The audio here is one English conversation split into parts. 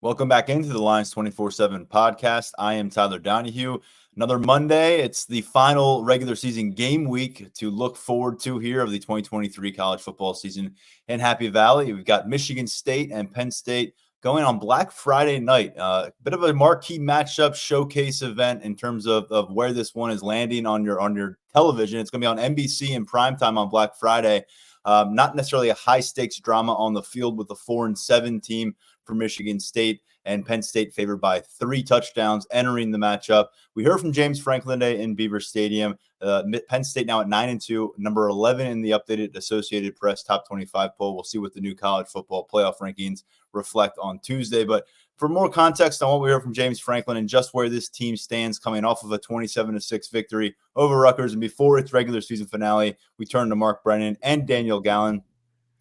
Welcome back into the Lions 24/7 podcast. I am Tyler Donahue. Another Monday. It's the final regular season game week to look forward to here of the 2023 college football season in Happy Valley. We've got Michigan State and Penn State going on Black Friday night. Bit of a marquee matchup showcase event in terms of where this one is landing on your television. It's going to be on NBC in primetime on Black Friday. Not necessarily a high stakes drama on the field with the 4-7 team for Michigan State, and Penn State favored by 3 touchdowns entering the matchup. We heard from James Franklin today in Beaver Stadium. Penn State now at 9-2, number 11 in the updated Associated Press top 25 poll. We'll see what the new college football playoff rankings reflect on Tuesday. But for more context on what we heard from James Franklin and just where this team stands coming off of a 27-6 victory over Rutgers and before its regular season finale, we turn to Mark Brennan and Daniel Gallen.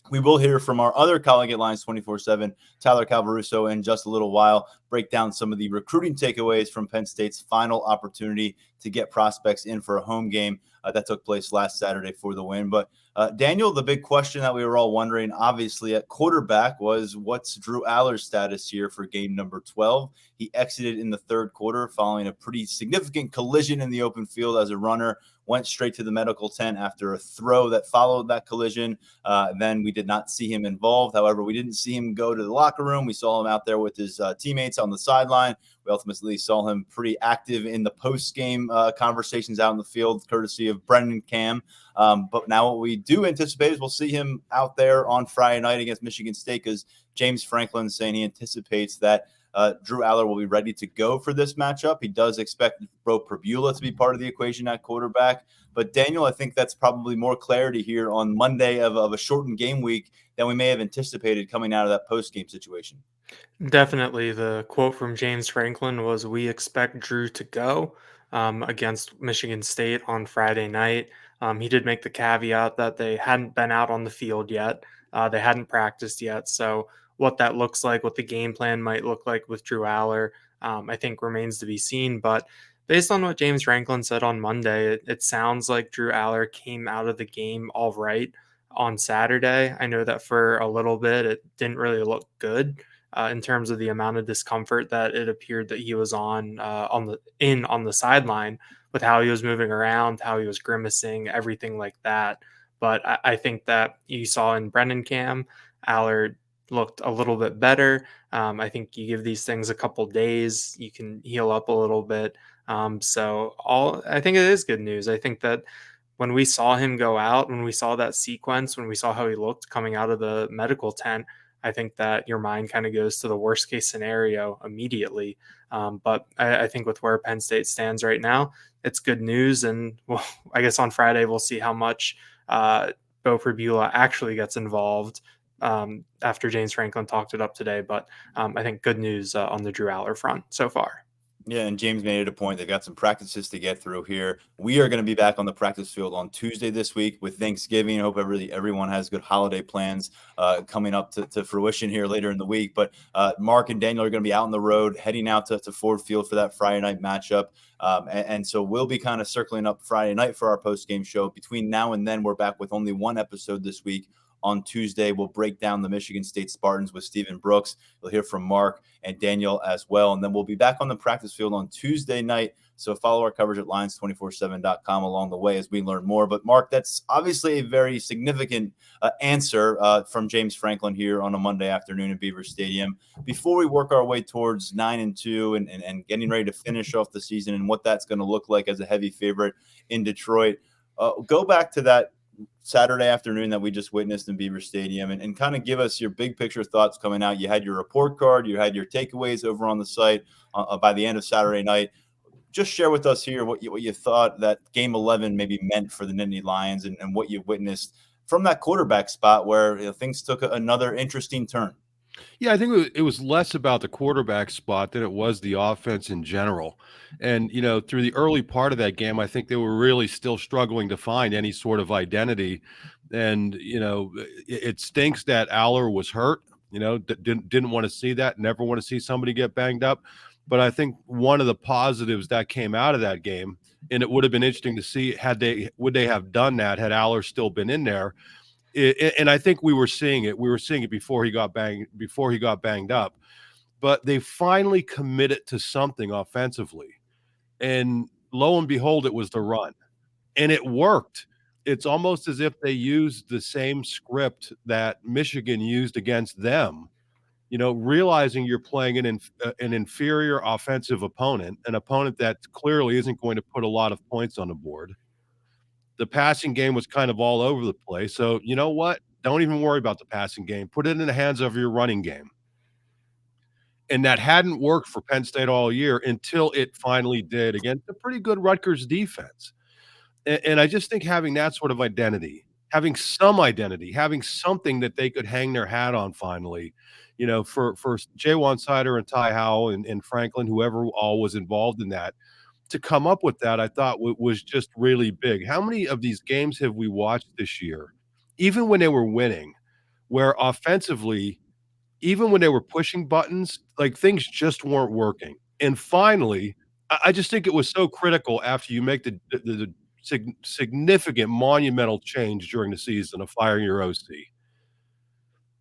We will hear from our other colleague at Lions 24/7, Tyler Calvaruso, in just a little while, break down some of the recruiting takeaways from Penn State's final opportunity to get prospects in for a home game that took place last Saturday for the win. But Daniel, the big question that we were all wondering, obviously, at quarterback was what's Drew Aller's status here for game number 12? He exited in the third quarter following a pretty significant collision in the open field as a runner, went straight to the medical tent after a throw that followed that collision. Then we did not see him involved. However, we didn't see him go to the locker room. We saw him out there with his teammates on the sideline. We ultimately saw him pretty active in the post-game conversations out in the field, courtesy of Brendan Cam. But now what we do anticipate is we'll see him out there on Friday night against Michigan State, because James Franklin saying he anticipates that Drew Aller will be ready to go for this matchup. He does expect Bro Prabula to be part of the equation at quarterback. But Daniel, I think that's probably more clarity here on Monday of a shortened game week than we may have anticipated coming out of that post-game situation. Definitely. The quote from James Franklin was, "We expect Drew to go against Michigan State on Friday night." He did make the caveat that they hadn't been out on the field yet. They hadn't practiced yet. So what that looks like, what the game plan might look like with Drew Aller, I think remains to be seen. But based on what James Franklin said on Monday, it sounds like Drew Aller came out of the game all right on Saturday. I know that for a little bit, it didn't really look good in terms of the amount of discomfort that it appeared that he was on the sideline, with how he was moving around, how he was grimacing, everything like that. But I think that you saw in Brendan Cam, Allard looked a little bit better. I think you give these things a couple days, you can heal up a little bit. I think it is good news. I think that when we saw him go out, when we saw that sequence, when we saw how he looked coming out of the medical tent, I think that your mind kind of goes to the worst case scenario immediately. But I think with where Penn State stands right now, it's good news. And well, I guess on Friday, we'll see how much Bo Prabula actually gets involved after James Franklin talked it up today. But I think good news on the Drew Aller front so far. Yeah, and James made it a point. They've got some practices to get through here. We are going to be back on the practice field on Tuesday this week with Thanksgiving. I hope everyone has good holiday plans coming up to fruition here later in the week. But Mark and Daniel are going to be out on the road, heading out to Ford Field for that Friday night matchup. And so we'll be kind of circling up Friday night for our post-game show. Between now and then, we're back with only one episode this week. On Tuesday, we'll break down the Michigan State Spartans with Stephen Brooks. You'll hear from Mark and Daniel as well. And then we'll be back on the practice field on Tuesday night. So follow our coverage at lions247.com along the way as we learn more. But Mark, that's obviously a very significant answer from James Franklin here on a Monday afternoon at Beaver Stadium. Before we work our way towards 9-2 and getting ready to finish off the season and what that's going to look like as a heavy favorite in Detroit, go back to that Saturday afternoon that we just witnessed in Beaver Stadium and kind of give us your big picture thoughts coming out. You had your report card, you had your takeaways over on the site by the end of Saturday night. Just share with us here what you thought that game 11 maybe meant for the Nittany Lions and what you witnessed from that quarterback spot where things took another interesting turn. Yeah, I think it was less about the quarterback spot than it was the offense in general. And, through the early part of that game, I think they were really still struggling to find any sort of identity. And, it stinks that Aller was hurt, didn't want to see that, never want to see somebody get banged up. But I think one of the positives that came out of that game, and it would have been interesting to see would they have done that had Aller still been in there. And I think we were seeing it. We were seeing it before he got banged up. but they finally committed to something offensively. And lo and behold, it was the run. And it worked. It's almost as if they used the same script that Michigan used against them, realizing you're playing an inferior offensive opponent, an opponent that clearly isn't going to put a lot of points on the board. The passing game was kind of all over the place. So, you know what? Don't even worry about the passing game. Put it in the hands of your running game. And that hadn't worked for Penn State all year until it finally did against a pretty good Rutgers defense. And I just think having that sort of identity, having something that they could hang their hat on finally, for Jaywan Sider and Ty Howell and Franklin, whoever all was involved in that, to come up with that, I thought was just really big. How many of these games have we watched this year, even when they were winning, where offensively, even when they were pushing buttons, like, things just weren't working? And finally, I just think it was so critical after you make the significant monumental change during the season of firing your OC,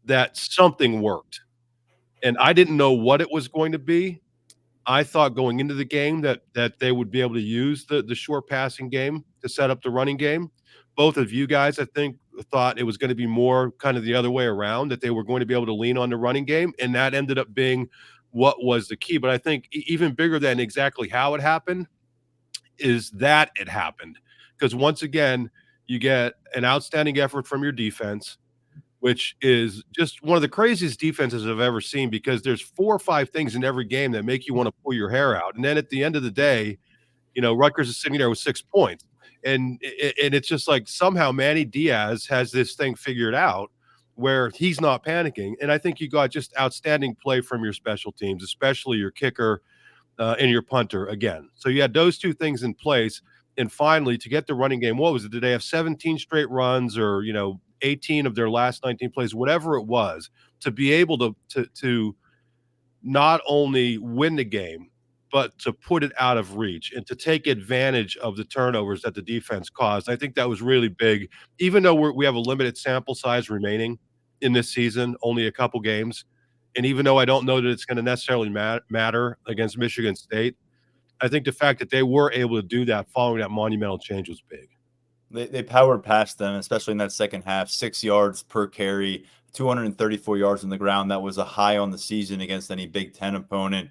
that something worked. And I didn't know what it was going to be. I thought going into the game that they would be able to use the short passing game to set up the running game. Both of you guys, I think, thought it was gonna be more kind of the other way around, that they were going to be able to lean on the running game, and that ended up being what was the key. But I think even bigger than exactly how it happened is that it happened. Because once again, you get an outstanding effort from your defense, which is just one of the craziest defenses I've ever seen, because there's 4 or 5 things in every game that make you wanna pull your hair out, and then at the end of the day, Rutgers is sitting there with 6 points, and it's just like somehow Manny Diaz has this thing figured out where he's not panicking, and I think you got just outstanding play from your special teams, especially your kicker, and your punter again. So you had those 2 things in place, and finally, to get the running game, what was it? Did they have 17 straight runs, or, 18 of their last 19 plays, whatever it was, to be able to not only win the game, but to put it out of reach and to take advantage of the turnovers that the defense caused. I think that was really big, even though we have a limited sample size remaining in this season, only a couple games. And even though I don't know that it's going to necessarily matter against Michigan State, I think the fact that they were able to do that following that monumental change was big. They powered past them, especially in that second half, 6 yards per carry, 234 yards on the ground. That was a high on the season against any Big Ten opponent.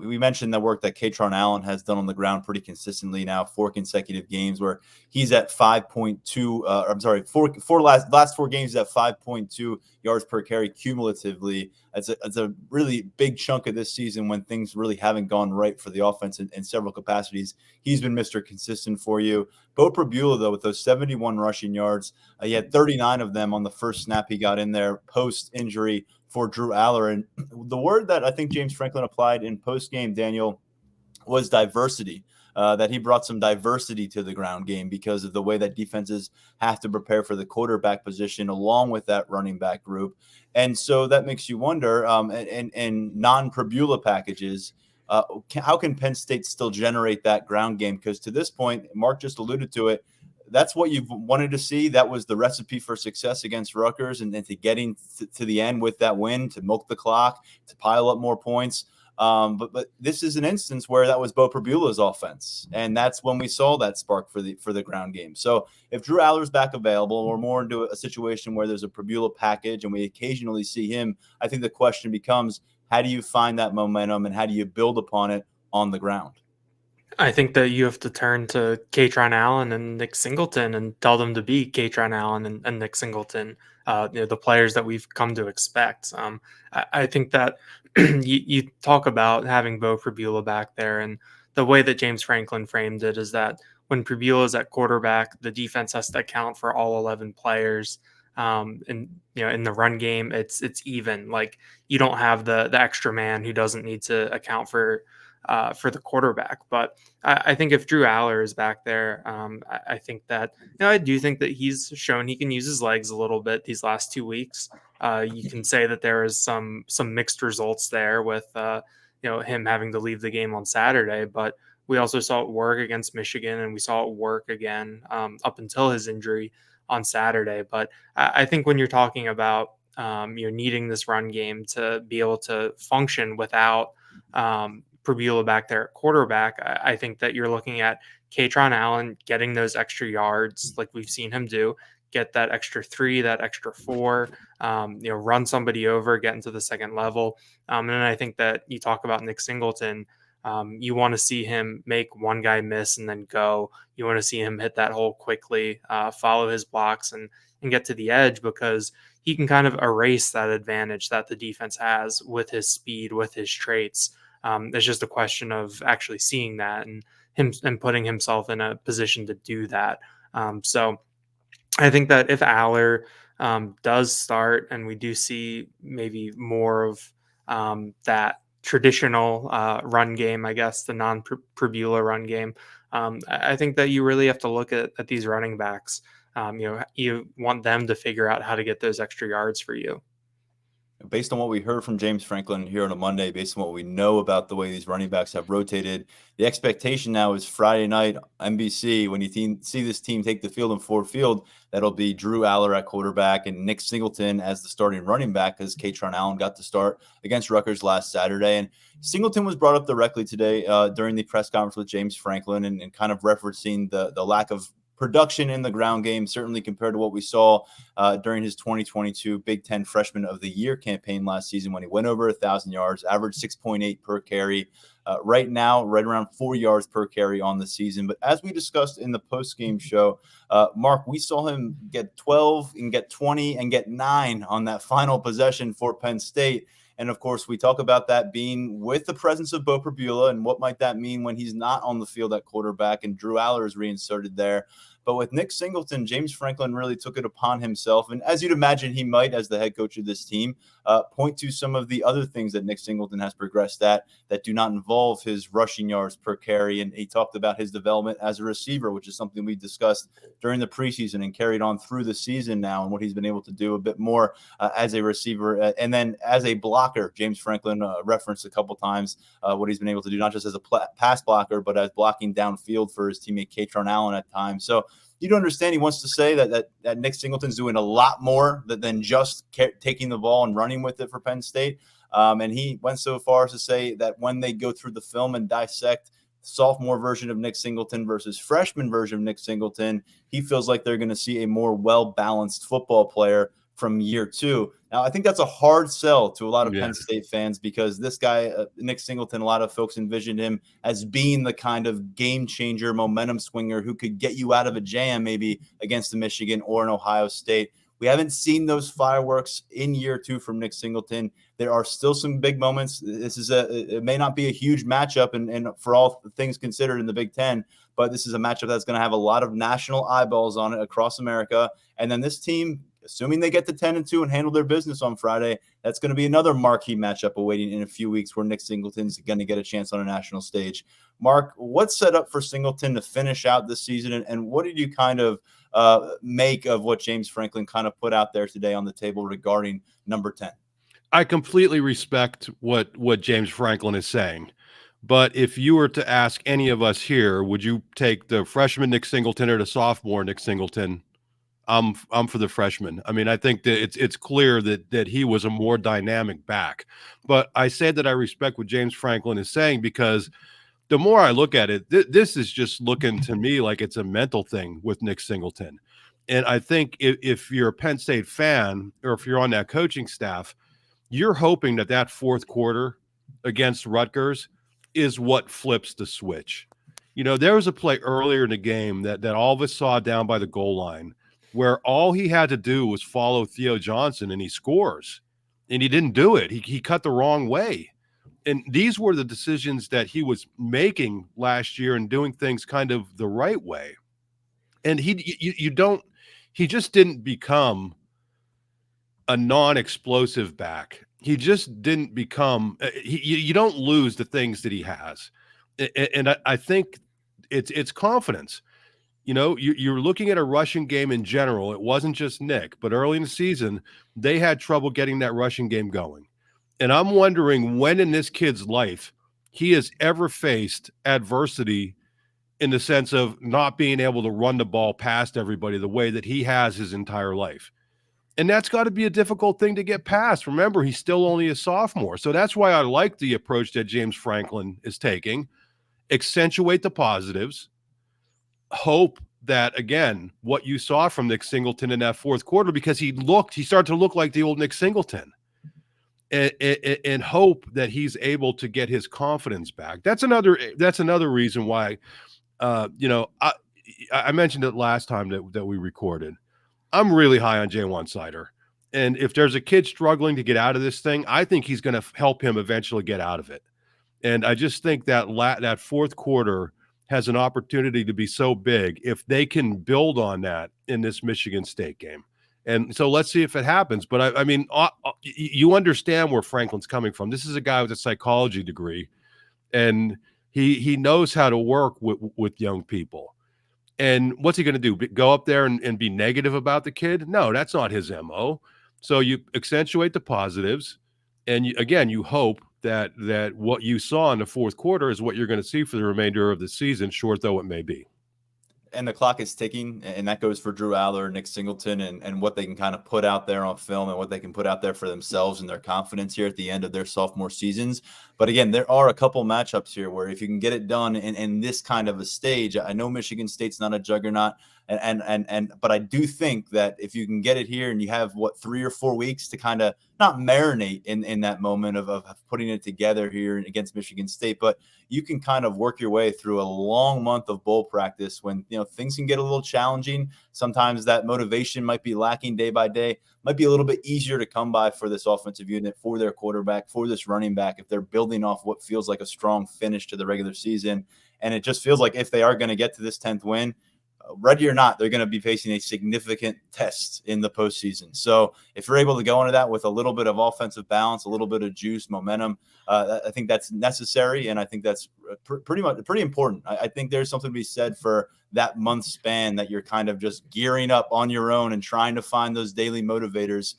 We mentioned the work that Katron Allen has done on the ground pretty consistently now, 4 consecutive games where he's at 5.2. I'm sorry, four last 4 games at 5.2 yards per carry cumulatively. It's a really big chunk of this season when things really haven't gone right for the offense in several capacities. He's been Mr. Consistent for you. Bo Prabula, though, with those 71 rushing yards, he had 39 of them on the first snap he got in there post-injury for Drew Aller. And the word that I think James Franklin applied in post-game, Daniel, was diversity. That he brought some diversity to the ground game because of the way that defenses have to prepare for the quarterback position along with that running back group. And so that makes you wonder, and non-Prabula packages, how can Penn State still generate that ground game? Because to this point, Mark just alluded to it, that's what you've wanted to see. That was the recipe for success against Rutgers, and to getting to the end with that win, to milk the clock, to pile up more points. But this is an instance where that was Bo Prabula's offense, and that's when we saw that spark for the ground game. So if Drew Aller's back available, we're more into a situation where there's a Prabula package, and we occasionally see him. I think the question becomes, how do you find that momentum, and how do you build upon it on the ground? I think that you have to turn to Katron Allen and Nick Singleton and tell them to be Katron Allen and Nick Singleton, the players that we've come to expect. I think that you talk about having Bo Prabula back there, and the way that James Franklin framed it is that when Prabula is at quarterback, the defense has to account for all 11 players. And in the run game, it's even. Like, you don't have the extra man who doesn't need to account for the quarterback. But I think if Drew Aller is back there, I think that, I do think that he's shown he can use his legs a little bit these last 2 weeks. You can say that there is some mixed results there with him having to leave the game on Saturday, but we also saw it work against Michigan, and we saw it work again up until his injury on Saturday. But I think when you're talking about needing this run game to be able to function without Prabula back there at quarterback, I think that you're looking at Katron Allen getting those extra yards like we've seen him do, get that extra 3, that extra 4, run somebody over, get into the second level. And then I think that you talk about Nick Singleton. You want to see him make one guy miss and then go. You want to see him hit that hole quickly, follow his blocks and get to the edge, because he can kind of erase that advantage that the defense has with his speed, with his traits. It's just a question of actually seeing that and him and putting himself in a position to do that. So I think that if Aller does start and we do see maybe more of that traditional run game, I guess the non-Prabula run game, I think that you really have to look at these running backs. You want them to figure out how to get those extra yards for you. Based on what we heard from James Franklin here on a Monday, based on what we know about the way these running backs have rotated, the expectation now is Friday night, NBC, when you see this team take the field in Ford Field, that'll be Drew Aller at quarterback and Nick Singleton as the starting running back, because Katron Allen got to start against Rutgers last Saturday. And Singleton was brought up directly today during the press conference with James Franklin and kind of referencing the lack of production in the ground game, certainly compared to what we saw during his 2022 Big Ten Freshman of the Year campaign last season, when he went over 1,000 yards, averaged 6.8 per carry. Right now, right around 4 yards per carry on the season. But as we discussed in the post-game show, Mark, we saw him get 12 and get 20 and get 9 on that final possession for Penn State. And, of course, we talk about that being with the presence of Beau Prabula and what might that mean when he's not on the field at quarterback and Drew Aller is reinserted there. But with Nick Singleton, James Franklin really took it upon himself, and as you'd imagine he might as the head coach of this team, point to some of the other things that Nick Singleton has progressed at that do not involve his rushing yards per carry. And he talked about his development as a receiver, which is something we discussed during the preseason and carried on through the season now, and what he's been able to do a bit more as a receiver. And then as a blocker, James Franklin referenced a couple times what he's been able to do, not just as a pass blocker, but as blocking downfield for his teammate Katron Allen at times. So you don't understand. He wants to say that Nick Singleton's doing a lot more than just taking the ball and running with it for Penn State. And he went so far as to say that when they go through the film and dissect sophomore version of Nick Singleton versus freshman version of Nick Singleton, he feels like they're going to see a more well-balanced football player from year 2. Now, I think that's a hard sell to a lot of Penn State fans, because this guy, Nick Singleton, a lot of folks envisioned him as being the kind of game changer, momentum swinger who could get you out of a jam maybe against a Michigan or an Ohio State. We haven't seen those fireworks in year 2 from Nick Singleton. There are still some big moments. It may not be a huge matchup, and for all things considered in the Big Ten, but this is a matchup that's going to have a lot of national eyeballs on it across America. And then this team, assuming they get to 10-2 and handle their business on Friday, that's going to be another marquee matchup awaiting in a few weeks, where Nick Singleton's going to get a chance on a national stage. Mark, what's set up for Singleton to finish out this season, and what did you kind of make of what James Franklin kind of put out there today on the table regarding number 10? I completely respect what James Franklin is saying. But if you were to ask any of us here, would you take the freshman Nick Singleton or the sophomore Nick Singleton? I'm for the freshman. I mean, I think that it's clear that he was a more dynamic back. But I say that I respect what James Franklin is saying, because the more I look at it, this is just looking to me like it's a mental thing with Nick Singleton. And I think if you're a Penn State fan, or if you're on that coaching staff, you're hoping that fourth quarter against Rutgers is what flips the switch. You know, there was a play earlier in the game that all of us saw down by the goal line, where all he had to do was follow Theo Johnson and he scores. And he didn't do it. He cut the wrong way. And these were the decisions that he was making last year and doing things kind of the right way. And he just didn't become a non-explosive back. He just didn't become you don't lose the things that he has. And I think it's confidence. You know, you're looking at a rushing game in general. It wasn't just Nick, but early in the season, they had trouble getting that rushing game going. And I'm wondering when in this kid's life he has ever faced adversity in the sense of not being able to run the ball past everybody the way that he has his entire life. And that's got to be a difficult thing to get past. Remember, he's still only a sophomore. So that's why I like the approach that James Franklin is taking. Accentuate the positives. Hope that, again, what you saw from Nick Singleton in that fourth quarter, because he started to look like the old Nick Singleton. And hope that he's able to get his confidence back. That's another reason why, I mentioned it last time that we recorded. I'm really high on J1 Sider. And if there's a kid struggling to get out of this thing, I think he's going to help him eventually get out of it. And I just think that that fourth quarter has an opportunity to be so big if they can build on that in this Michigan State game. And so let's see if it happens. But I mean, you understand where Franklin's coming from. This is a guy with a psychology degree, and he knows how to work with young people. And what's he going to do? Go up there and be negative about the kid? No, that's not his MO. So you accentuate the positives, and you hope that what you saw in the fourth quarter is what you're going to see for the remainder of the season, short though it may be. And the clock is ticking, and that goes for Drew Aller, Nick Singleton, and what they can kind of put out there on film and what they can put out there for themselves and their confidence here at the end of their sophomore seasons. But again, there are a couple matchups here where if you can get it done in this kind of a stage, I know Michigan State's not a juggernaut, but I do think that if you can get it here and you have 3 or 4 weeks to kind of not marinate in that moment of putting it together here against Michigan State, but you can kind of work your way through a long month of bowl practice when, things can get a little challenging. Sometimes that motivation might be lacking day by day, might be a little bit easier to come by for this offensive unit, for their quarterback, for this running back, if they're building off what feels like a strong finish to the regular season. And it just feels like if they are going to get to this 10th win, ready or not, they're going to be facing a significant test in the postseason. So if you're able to go into that with a little bit of offensive balance, a little bit of juice, momentum, I think that's necessary. And I think that's pretty important. I think there's something to be said for that month span that you're kind of just gearing up on your own and trying to find those daily motivators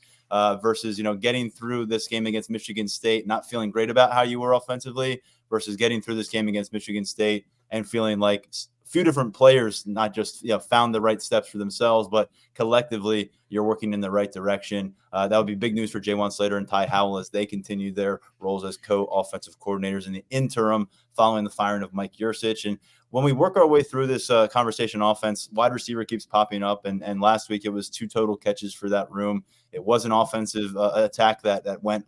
versus, getting through this game against Michigan State, not feeling great about how you were offensively versus getting through this game against Michigan State and feeling like few different players not just found the right steps for themselves, but collectively you're working in the right direction. That would be big news for J1 Slater and Ty Howell as they continue their roles as co-offensive coordinators in the interim following the firing of Mike Yursich. And when we work our way through this conversation offense, wide receiver keeps popping up. And last week it was 2 total catches for that room. It was an offensive attack that went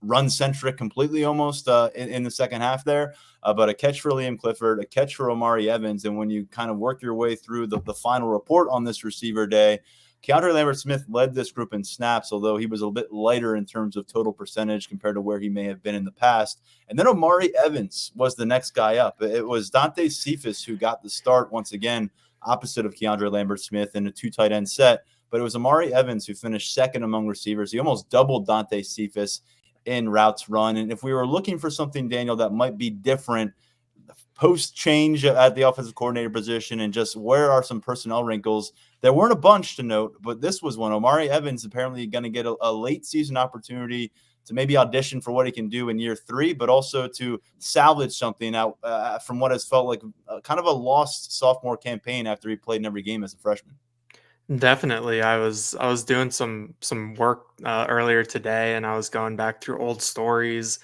run-centric completely almost in the second half there. But a catch for Liam Clifford, a catch for Omari Evans. And when you kind of work your way through the final report on this receiver day, Keandre Lambert-Smith led this group in snaps, although he was a bit lighter in terms of total percentage compared to where he may have been in the past. And then Omari Evans was the next guy up. It was Dante Cephas who got the start once again, opposite of Keandre Lambert-Smith in a 2 tight end set. But it was Omari Evans who finished second among receivers. He almost doubled Dante Cephas in routes run. And if we were looking for something, Daniel, that might be different post change at the offensive coordinator position and just where are some personnel wrinkles, there weren't a bunch to note, but this was one. Omari Evans apparently going to get a late season opportunity to maybe audition for what he can do in year 3, but also to salvage something out from what has felt like kind of a lost sophomore campaign after he played in every game as a freshman. Definitely. I was doing some work earlier today, and I was going back through old stories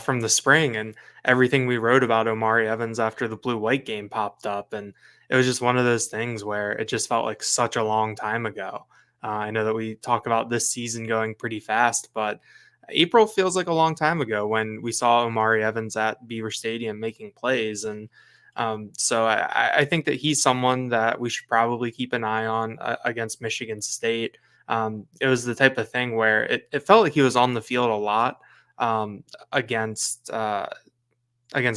from the spring, and everything we wrote about Omari Evans after the blue-white game popped up, and it was just one of those things where it just felt like such a long time ago. I know that we talk about this season going pretty fast, but April feels like a long time ago when we saw Omari Evans at Beaver Stadium making plays. And so I think that he's someone that we should probably keep an eye on against Michigan State. It was the type of thing where it felt like he was on the field a lot against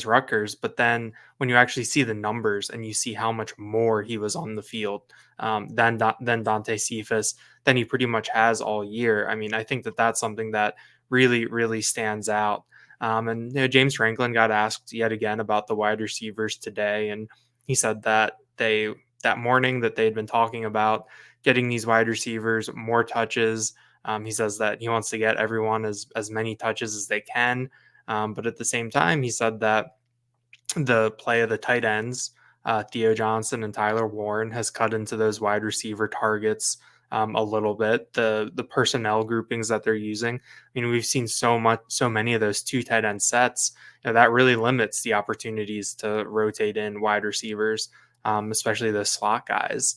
Rutgers, but then when you actually see the numbers and you see how much more he was on the field than Dante Cephas, than he pretty much has all year. I mean, I think that that's something that really, really stands out. And James Franklin got asked yet again about the wide receivers today, and he said that that morning that they had been talking about getting these wide receivers more touches. He says that he wants to get everyone as many touches as they can. But at the same time, he said that the play of the tight ends, Theo Johnson and Tyler Warren, has cut into those wide receiver targets a little bit. The personnel groupings that they're using. I mean, we've seen so many of those 2 tight end sets. That really limits the opportunities to rotate in wide receivers, especially the slot guys.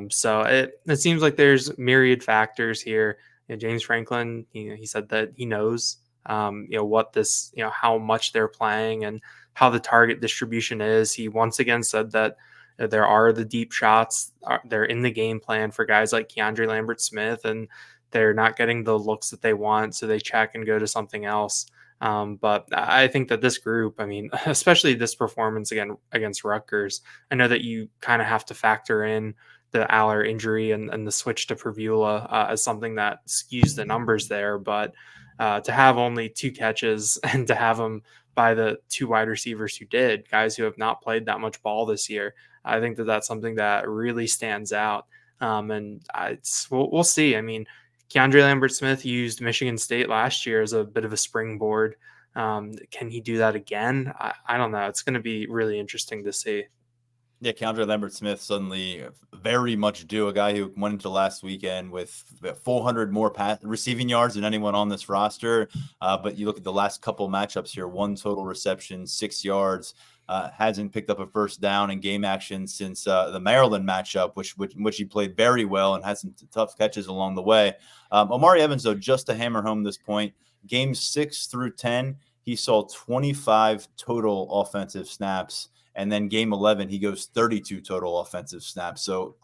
So it seems like there's myriad factors here. James Franklin, he said that he knows, what this, how much they're playing and how the target distribution is. He once again said that there are the deep shots. They're in the game plan for guys like Keandre Lambert-Smith, and they're not getting the looks that they want, so they check and go to something else. But I think that this group, I mean, especially this performance against Rutgers, I know that you kind of have to factor in the Aller injury and the switch to Pervula as something that skews the numbers there. But to have only 2 catches and to have them by the 2 wide receivers who did, guys who have not played that much ball this year, I think that that's something that really stands out. We'll see. I mean, Keandre Lambert-Smith used Michigan State last year as a bit of a springboard. Can he do that again? I don't know. It's going to be really interesting to see. Yeah, Keandre Lambert-Smith suddenly very much due. A guy who went into last weekend with 400 more receiving yards than anyone on this roster. But you look at the last couple matchups here, 1 total reception, 6 yards. Hasn't picked up a first down in game action since the Maryland matchup, which he played very well and had some tough catches along the way. Omari Evans, though, just to hammer home this point, games 6 through 10, he saw 25 total offensive snaps. And then game 11, he goes 32 total offensive snaps. So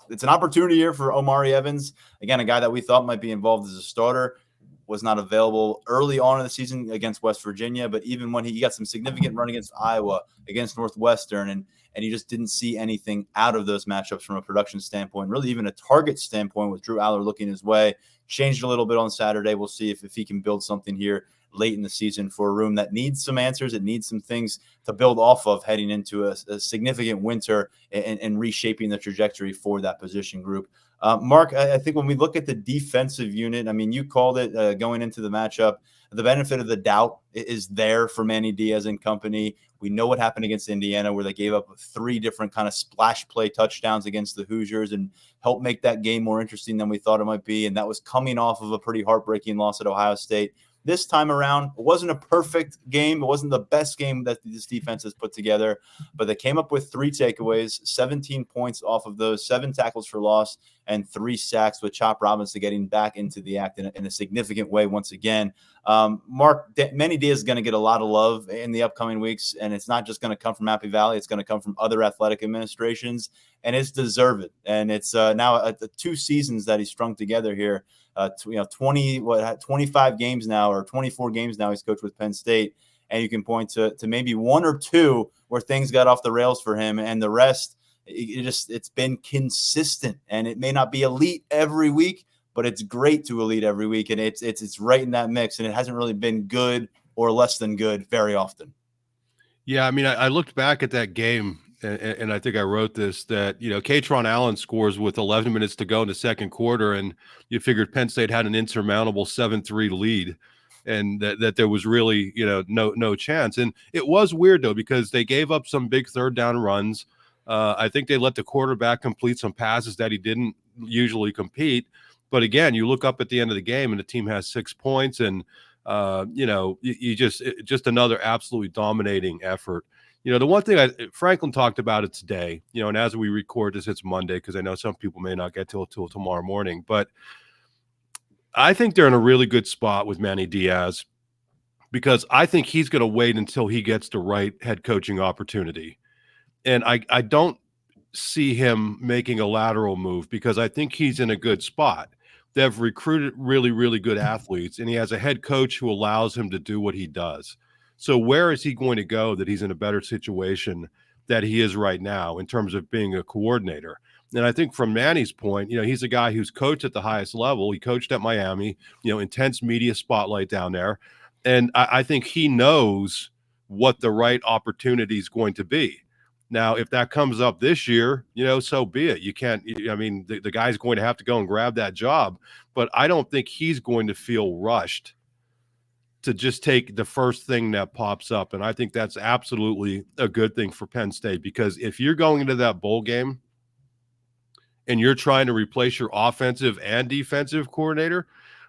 it's an opportunity here for Omari Evans. Again, a guy that we thought might be involved as a starter, was not available early on in the season against West Virginia. But even when he got some significant run against Iowa, against Northwestern, and you just didn't see anything out of those matchups from a production standpoint, really even a target standpoint with Drew Aller looking his way. Changed a little bit on Saturday. We'll see if he can build something here late in the season for a room that needs some answers. It needs some things to build off of heading into a significant winter and reshaping the trajectory for that position group. Mark, I think when we look at the defensive unit, I mean, you called it going into the matchup. The benefit of the doubt is there for Manny Diaz and company. We know what happened against Indiana, where they gave up 3 different kind of splash play touchdowns against the Hoosiers and helped make that game more interesting than we thought it might be. And that was coming off of a pretty heartbreaking loss at Ohio State. This time around, it wasn't a perfect game. It wasn't the best game that this defense has put together, but they came up with 3 takeaways, 17 points off of those, 7 tackles for loss, and 3 sacks, with Chop Robinson getting back into the act in a significant way once again. Mark, Manny Diaz is going to get a lot of love in the upcoming weeks, and it's not just going to come from Happy Valley. It's going to come from other athletic administrations, and it's deserved. And it's now 2 seasons that he's strung together here. 25 games now, or 24 games now he's coached with Penn State, and you can point to maybe 1 or 2 where things got off the rails for him, and the rest it's been consistent. And it may not be elite every week, but it's great to elite every week, and it's right in that mix, and it hasn't really been good or less than good very often. Yeah, I mean, I looked back at that game, and I think I wrote this, that, Katron Allen scores with 11 minutes to go in the second quarter, and you figured Penn State had an insurmountable 7-3 lead, and that there was really, no chance. And it was weird, though, because they gave up some big third down runs. I think they let the quarterback complete some passes that he didn't usually complete. But again, you look up at the end of the game and the team has 6 points, and you just another absolutely dominating effort. The one thing Franklin talked about it today, and as we record this, it's Monday, because I know some people may not get till tomorrow morning, but I think they're in a really good spot with Manny Diaz, because I think he's going to wait until he gets the right head coaching opportunity. And I don't see him making a lateral move, because I think he's in a good spot. They've recruited really, really good athletes, and he has a head coach who allows him to do what he does. So where is he going to go that he's in a better situation that he is right now in terms of being a coordinator? And I think from Manny's point, he's a guy who's coached at the highest level. He coached at Miami, intense media spotlight down there. And I think he knows what the right opportunity is going to be. Now, if that comes up this year, so be it. You can't, the guy's going to have to go and grab that job, but I don't think he's going to feel rushed to just take the first thing that pops up. And I think that's absolutely a good thing for Penn State, because if you're going into that bowl game and you're trying to replace your offensive and defensive coordinator,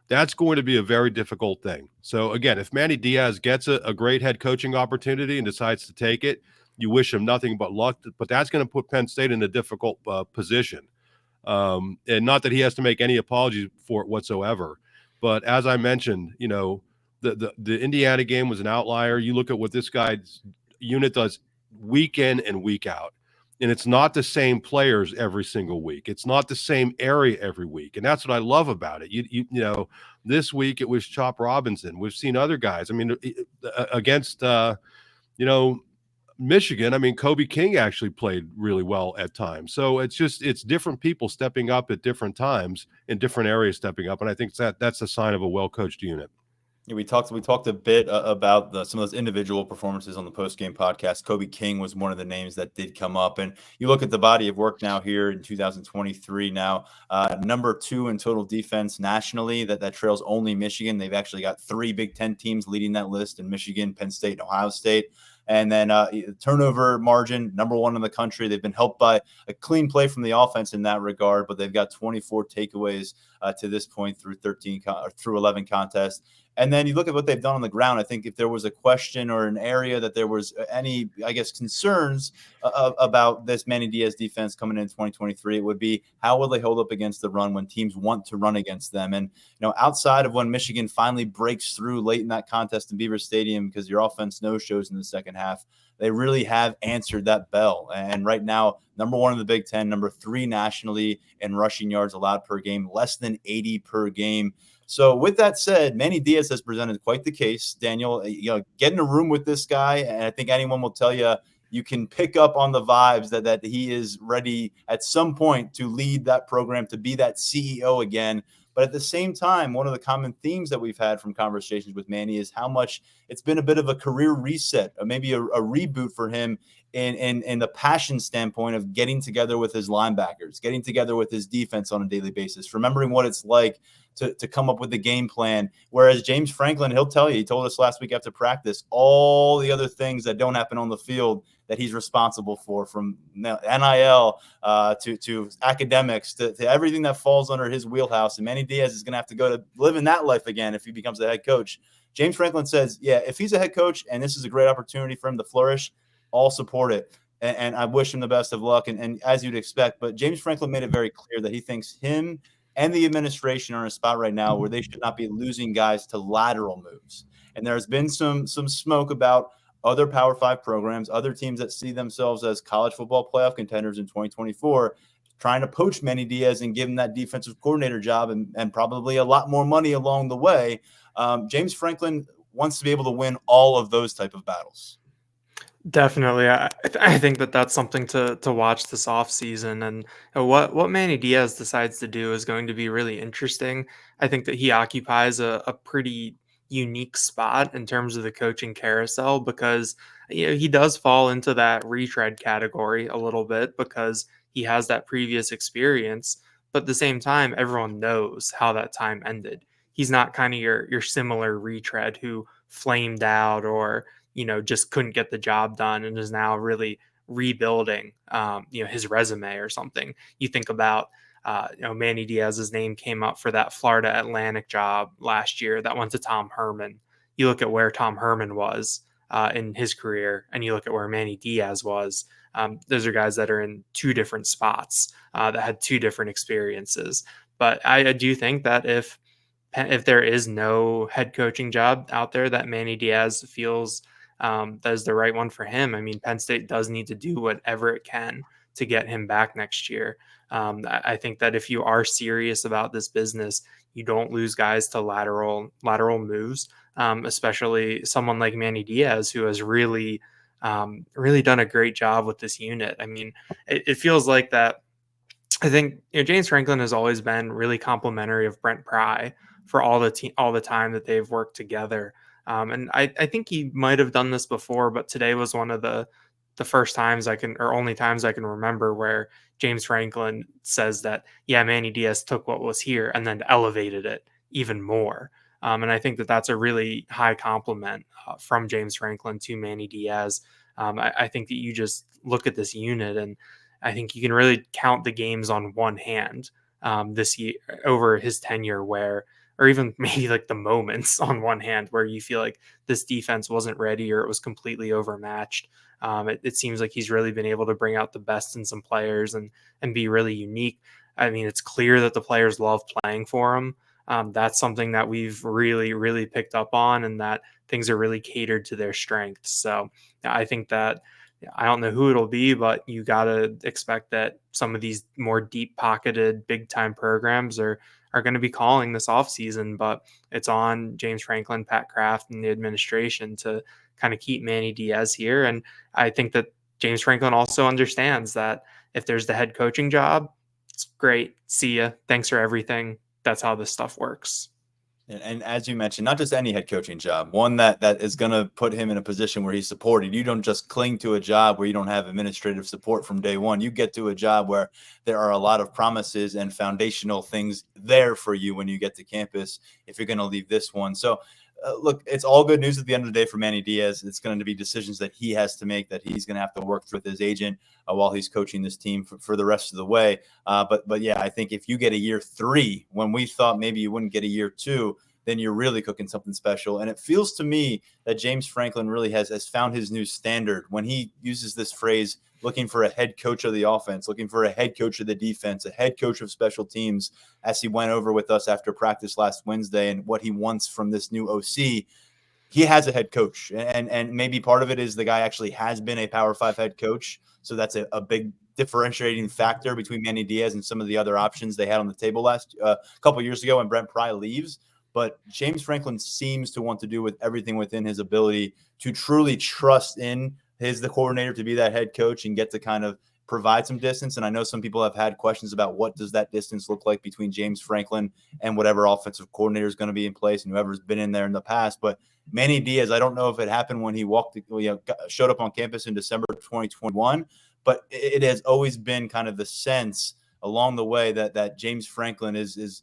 that's going to be a very difficult thing. So again, if Manny Diaz gets a great head coaching opportunity and decides to take it, you wish him nothing but luck, but that's going to put Penn State in a difficult position. And not that he has to make any apologies for it whatsoever. But as I mentioned, the Indiana game was an outlier. You look at what this guy's unit does week in and week out. And it's not the same players every single week. It's not the same area every week. And that's what I love about it. This week it was Chop Robinson. We've seen other guys. I mean, against, Michigan, I mean, Kobe King actually played really well at times. So it's different people stepping up at different times in different areas stepping up. And I think that's a sign of a well-coached unit. Yeah, we talked a bit about some of those individual performances on the post-game podcast. Kobe King was one of the names that did come up. And you look at the body of work now here in 2023 now, number 2 in total defense nationally, that trails only Michigan. They've actually got 3 Big Ten teams leading that list in Michigan, Penn State, and Ohio State. And then turnover margin, number 1 in the country. They've been helped by a clean play from the offense in that regard, but they've got 24 takeaways to this point through 11 contests. And then you look at what they've done on the ground. I think if there was a question or an area that there was any, concerns about this Manny Diaz defense coming in 2023, it would be how will they hold up against the run when teams want to run against them? And, outside of when Michigan finally breaks through late in that contest in Beaver Stadium because your offense no-shows in the second half, they really have answered that bell. And right now, number 1 in the Big Ten, number 3 nationally in rushing yards allowed per game, less than 80 per game. So with that said, Manny Diaz has presented quite the case. Daniel, get in a room with this guy, and I think anyone will tell you, you can pick up on the vibes that he is ready at some point to lead that program, to be that CEO again. But at the same time, one of the common themes that we've had from conversations with Manny is how much it's been a bit of a career reset, or maybe a reboot for him in the passion standpoint of getting together with his linebackers, getting together with his defense on a daily basis, remembering what it's like to come up with the game plan. Whereas James Franklin, he'll tell you, he told us last week after practice, all the other things that don't happen on the field that he's responsible for, from NIL to academics to everything that falls under his wheelhouse. And Manny Diaz is going to have to go to live in that life again if he becomes the head coach. James Franklin says, yeah, if he's a head coach and this is a great opportunity for him to flourish, I'll support it. And I wish him the best of luck. And as you'd expect, but James Franklin made it very clear that he thinks him and the administration are in a spot right now where they should not be losing guys to lateral moves. And there's been some smoke about other Power 5 programs, other teams that see themselves as college football playoff contenders in 2024, trying to poach Manny Diaz and give him that defensive coordinator job and probably a lot more money along the way. James Franklin wants to be able to win all of those type of battles. Definitely. I think that's something to watch this offseason. And what Manny Diaz decides to do is going to be really interesting. I think that he occupies a pretty unique spot in terms of the coaching carousel because he does fall into that retread category a little bit because he has that previous experience. But at the same time, everyone knows how that time ended. He's not kind of your similar retread who flamed out or just couldn't get the job done and is now really rebuilding, his resume or something. You think about, Manny Diaz's name came up for that Florida Atlantic job last year that went to Tom Herman. You look at where Tom Herman was in his career, and you look at where Manny Diaz was. Those are guys that are in 2 different spots that had 2 different experiences. But I do think that if there is no head coaching job out there that Manny Diaz feels that is the right one for him. I mean, Penn State does need to do whatever it can to get him back next year. I think that if you are serious about this business, you don't lose guys to lateral moves, especially someone like Manny Diaz, who has really done a great job with this unit. I mean, it feels like that. I think James Franklin has always been really complimentary of Brent Pry for all the time that they've worked together. And I think he might have done this before, but today was one of the first times only times I can remember where James Franklin says that, yeah, Manny Diaz took what was here and then elevated it even more. And I think that that's a really high compliment from James Franklin to Manny Diaz. I think that you just look at this unit and I think you can really count the games on one hand this year over his tenure or even maybe like the moments on one hand where you feel like this defense wasn't ready or it was completely overmatched. It seems like he's really been able to bring out the best in some players and be really unique. I mean, it's clear that the players love playing for him. That's something that we've really, really picked up on, and that things are really catered to their strengths. So I think that I don't know who it'll be, but you got to expect that some of these more deep pocketed big time programs are going to be calling this offseason, but it's on James Franklin, Pat Kraft, and the administration to kind of keep Manny Diaz here. And I think that James Franklin also understands that if there's the head coaching job, it's great. See ya. Thanks for everything. That's how this stuff works. And as you mentioned, not just any head coaching job, one that is going to put him in a position where he's supported. You don't just cling to a job where you don't have administrative support from day one. You get to a job where there are a lot of promises and foundational things there for you when you get to campus if you're going to leave this one. So, look, it's all good news at the end of the day for Manny Diaz. It's going to be decisions that he has to make, that he's going to have to work through with his agent while he's coaching this team for the rest of the way. But yeah, I think if you get a year 3, when we thought maybe you wouldn't get a year 2, then you're really cooking something special. And it feels to me that James Franklin really has found his new standard when he uses this phrase, looking for a head coach of the offense, looking for a head coach of the defense, a head coach of special teams, as he went over with us after practice last Wednesday and what he wants from this new OC. He has a head coach, and maybe part of it is the guy actually has been a Power 5 head coach. So that's a big differentiating factor between Manny Diaz and some of the other options they had on the table last couple years ago when Brent Pry leaves. But James Franklin seems to want to do with everything within his ability to truly trust in the coordinator to be that head coach and get to kind of provide some distance. And I know some people have had questions about what does that distance look like between James Franklin and whatever offensive coordinator is going to be in place and whoever's been in there in the past. But Manny Diaz, I don't know if it happened when he showed up on campus in December of 2021, but it has always been kind of the sense along the way that James Franklin is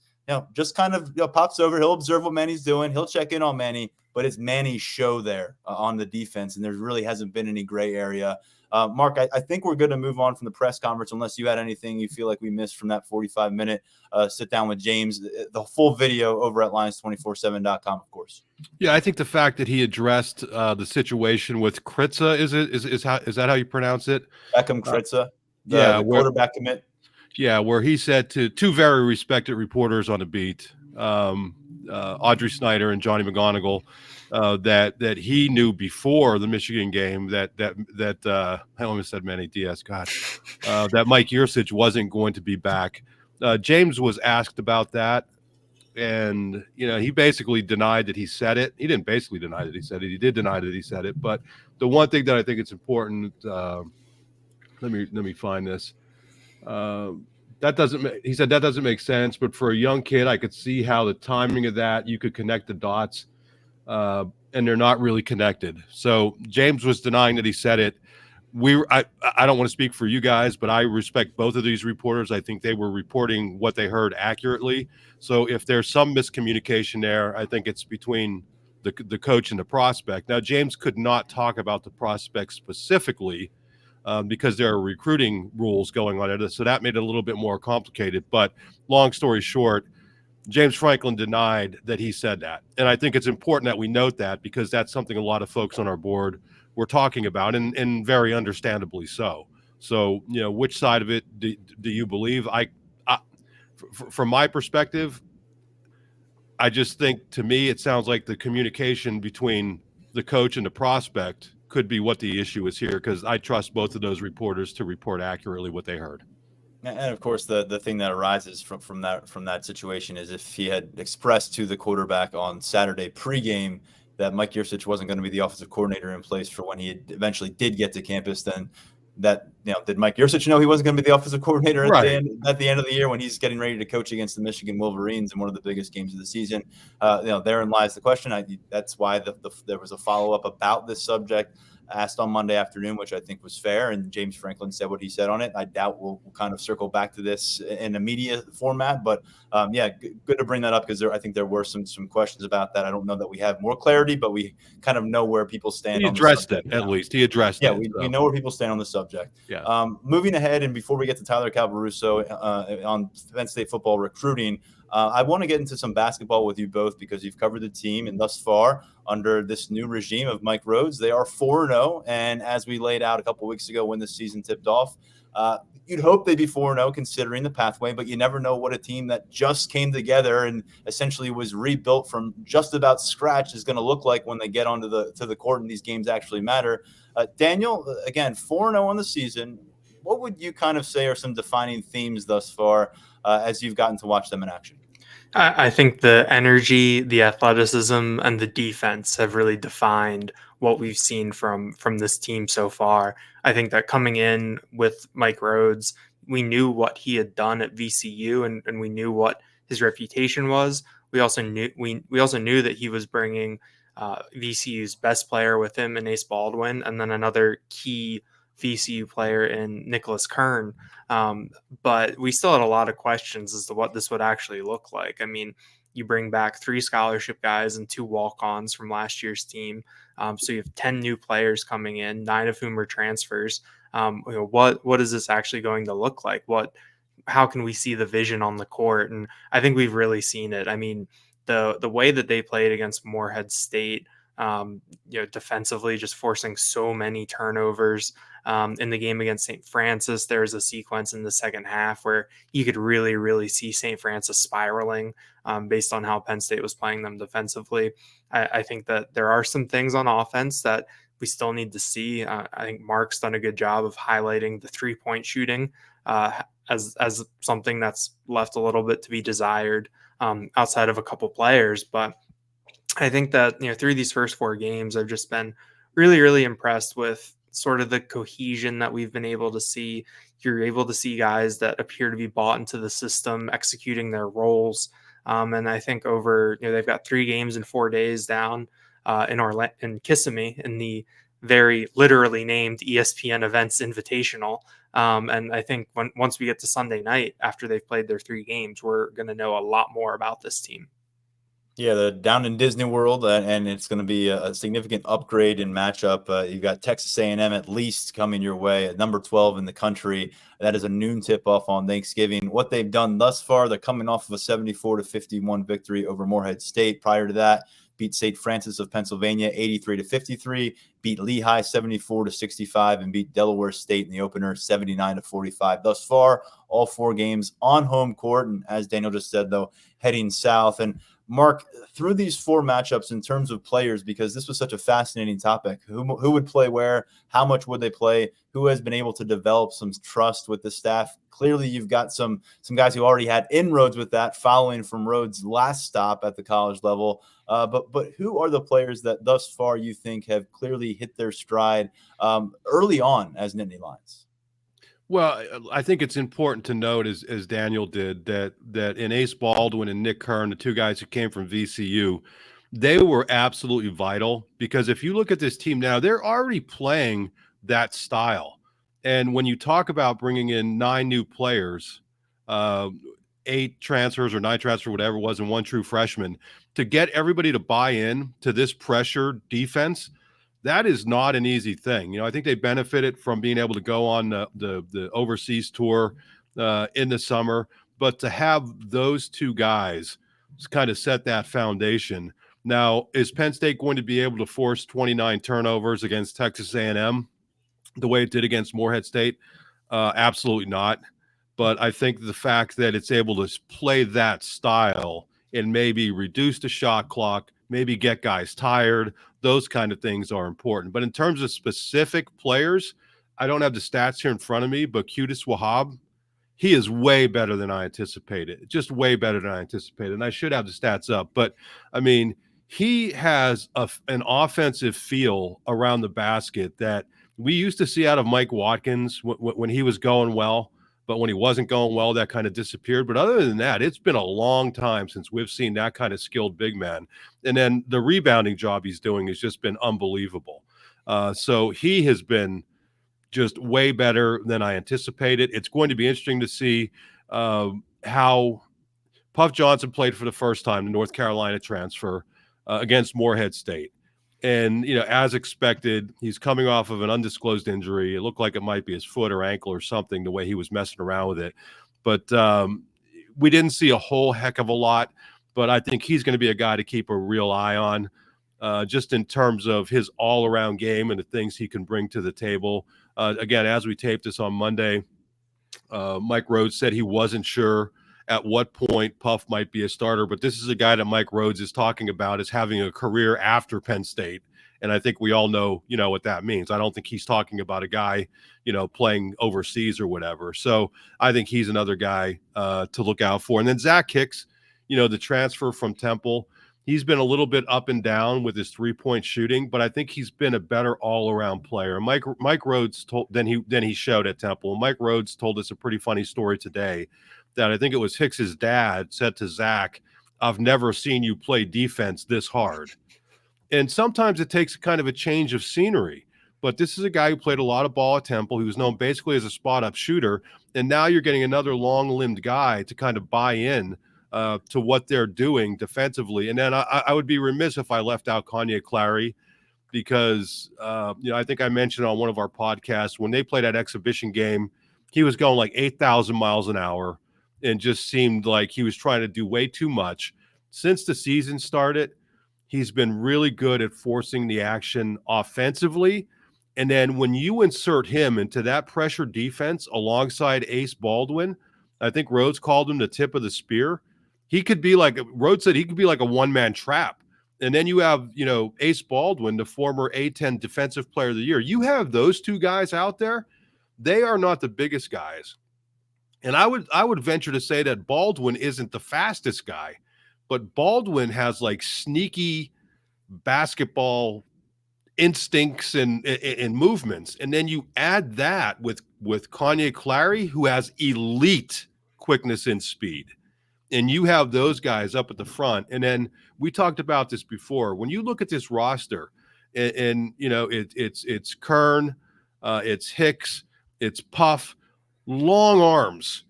just kind of pops over. He'll observe what Manny's doing. He'll check in on Manny, but it's Manny's show there on the defense, and there really hasn't been any gray area. Mark, I think we're good to move on from the press conference unless you had anything you feel like we missed from that 45-minute sit down with James. The full video over at Lions247.com, of course. Yeah, I think the fact that he addressed the situation with Kritza, is that how you pronounce it? Beckham Kritza, the quarterback commit. Yeah, where he said to two very respected reporters on the beat, Audrey Snyder and Johnny McGonigal, that he knew before the Michigan game that I almost said Manny Diaz, God, that Mike Yurcich wasn't going to be back. James was asked about that, and he basically denied that he said it. He didn't basically deny that he said it. He did deny that he said it. But the one thing that I think it's important, let me find this. He said that doesn't make sense, but for a young kid, I could see how the timing of that, you could connect the dots, and they're not really connected. So James was denying that he said it. I don't want to speak for you guys, but I respect both of these reporters. I think they were reporting what they heard accurately. So if there's some miscommunication there, I think it's between the coach and the prospect. Now, James could not talk about the prospect specifically, because there are recruiting rules going on there. So that made it a little bit more complicated. But long story short, James Franklin denied that he said that. And I think it's important that we note that, because that's something a lot of folks on our board were talking about, and very understandably so. So, which side of it do you believe? From my perspective, I just think, to me, it sounds like the communication between the coach and the prospect could be what the issue is here, because I trust both of those reporters to report accurately what they heard. And of course, the thing that arises from that situation is if he had expressed to the quarterback on Saturday pregame that Mike Yurcich wasn't going to be the offensive coordinator in place for when he eventually did get to campus, then did Mike Yurcich know he wasn't going to be the offensive coordinator at the end of the year when he's getting ready to coach against the Michigan Wolverines in one of the biggest games of the season? Therein lies the question. That's why there was a follow-up about this subject asked on Monday afternoon, which I think was fair, and James Franklin said what he said on it. I doubt we'll kind of circle back to this in a media format, but good to bring that up, because I think there were some questions about that. I don't know that we have more clarity, but we kind of know where people stand. He addressed it, at least. He addressed it. Yeah, we know where people stand on the subject. Yeah. Yeah. Moving ahead, and before we get to Tyler Calvaruso on Penn State football recruiting, I want to get into some basketball with you both because you've covered the team, and thus far, under this new regime of Mike Rhodes, they are 4-0. And as we laid out a couple weeks ago when the season tipped off, you'd hope they'd be 4-0 considering the pathway, but you never know what a team that just came together and essentially was rebuilt from just about scratch is going to look like when they get onto the court and these games actually matter. Daniel, again, 4-0 on the season. What would you kind of say are some defining themes thus far as you've gotten to watch them in action? I think the energy, the athleticism, and the defense have really defined what we've seen from this team so far. I think that coming in with Mike Rhodes, we knew what he had done at VCU, and we knew what his reputation was. We also knew that he was bringing VCU's best player with him in Ace Baldwin, and then another key VCU player in Nicholas Kern. But we still had a lot of questions as to what this would actually look like. I mean, you bring back 3 scholarship guys and 2 walk-ons from last year's team. So you have 10 new players coming in, 9 of whom are transfers. What is this actually going to look like? How can we see the vision on the court? And I think we've really seen it. I mean, the way that they played against Morehead State, defensively, just forcing so many turnovers. In the game against St. Francis, there was a sequence in the second half where you could really, really see St. Francis spiraling based on how Penn State was playing them defensively. I think that there are some things on offense that we still need to see. I think Mark's done a good job of highlighting the 3-point shooting as something that's left a little bit to be desired outside of a couple players. But I think that, through these first 4 games, I've just been really, really impressed with sort of the cohesion that we've been able to see. You're able to see guys that appear to be bought into the system, executing their roles. And I think they've got 3 games in 4 days down in Kissimmee in the very literally named ESPN Events Invitational. And I think once we get to Sunday night, after they've played their 3 games, we're going to know a lot more about this team. Yeah, they're down in Disney World, and it's going to be a significant upgrade in matchup. You've got Texas A&M at least coming your way at number 12 in the country. That is a noon tip-off on Thanksgiving. What they've done thus far, they're coming off of a 74-51 victory over Morehead State. Prior to that, beat St. Francis of Pennsylvania 83-53, beat Lehigh 74-65, and beat Delaware State in the opener 79-45. Thus far, all 4 games on home court, and as Daniel just said, though, heading south. And Mark, through these 4 matchups in terms of players, because this was such a fascinating topic, who would play where, how much would they play, who has been able to develop some trust with the staff? Clearly, you've got some guys who already had inroads with that following from Rhodes' last stop at the college level. But who are the players that thus far you think have clearly hit their stride early on as Nittany Lions? Well, I think it's important to note, as Daniel did, that in Ace Baldwin and Nick Kern, the 2 guys who came from VCU, they were absolutely vital, because if you look at this team now, they're already playing that style. And when you talk about bringing in 9 new players, 8 transfers or 9 transfers, whatever it was, and 1 true freshman, to get everybody to buy in to this pressure defense, that is not an easy thing. I think they benefited from being able to go on the overseas tour in the summer, but to have those 2 guys kind of set that foundation. Now, is Penn State going to be able to force 29 turnovers against Texas A&M the way it did against Morehead State? Absolutely not. But I think the fact that it's able to play that style and maybe reduce the shot clock, maybe get guys tired, those kind of things are important. But in terms of specific players, I don't have the stats here in front of me, but Qudus Wahab, he is way better than I anticipated, just way better than I anticipated. And I should have the stats up, but I mean, he has an offensive feel around the basket that we used to see out of Mike Watkins when he was going well. But when he wasn't going well, that kind of disappeared. But other than that, it's been a long time since we've seen that kind of skilled big man. And then the rebounding job he's doing has just been unbelievable. So he has been just way better than I anticipated. It's going to be interesting to see how Puff Johnson played for the first time, the North Carolina transfer against Morehead State. And, as expected, he's coming off of an undisclosed injury. It looked like it might be his foot or ankle or something, the way he was messing around with it. But we didn't see a whole heck of a lot. But I think he's going to be a guy to keep a real eye on, just in terms of his all-around game and the things he can bring to the table. Again, as we taped this on Monday, Mike Rhodes said he wasn't sure at what point Puff might be a starter, but this is a guy that Mike Rhodes is talking about as having a career after Penn State. And I think we all know, what that means. I don't think he's talking about a guy, playing overseas or whatever. So I think he's another guy to look out for. And then Zach Hicks, the transfer from Temple, he's been a little bit up and down with his 3-point shooting, but I think he's been a better all-around player. Mike Rhodes than he showed at Temple. Mike Rhodes told us a pretty funny story today that I think it was Hicks's dad said to Zach, "I've never seen you play defense this hard." And sometimes it takes kind of a change of scenery. But this is a guy who played a lot of ball at Temple, who's known basically as a spot-up shooter, and now you're getting another long-limbed guy to kind of buy in to what they're doing defensively. And then I would be remiss if I left out Kanye Clary, because I think I mentioned on one of our podcasts, when they played that exhibition game, he was going like 8,000 miles an hour and just seemed like he was trying to do way too much. Since the season started, he's been really good at forcing the action offensively. And then when you insert him into that pressure defense alongside Ace Baldwin, I think Rhodes called him the tip of the spear. Rhodes said he could be like a one-man trap. And then you have, Ace Baldwin, the former A-10 Defensive Player of the Year. You have those two guys out there. They are not the biggest guys. And I would venture to say that Baldwin isn't the fastest guy, but Baldwin has like sneaky basketball instincts and movements. And then you add that with Kanye Clary, who has elite quickness and speed. And you have those guys up at the front. And then we talked about this before. When you look at this roster, it's Kern, it's Hicks, it's Puff, long arms,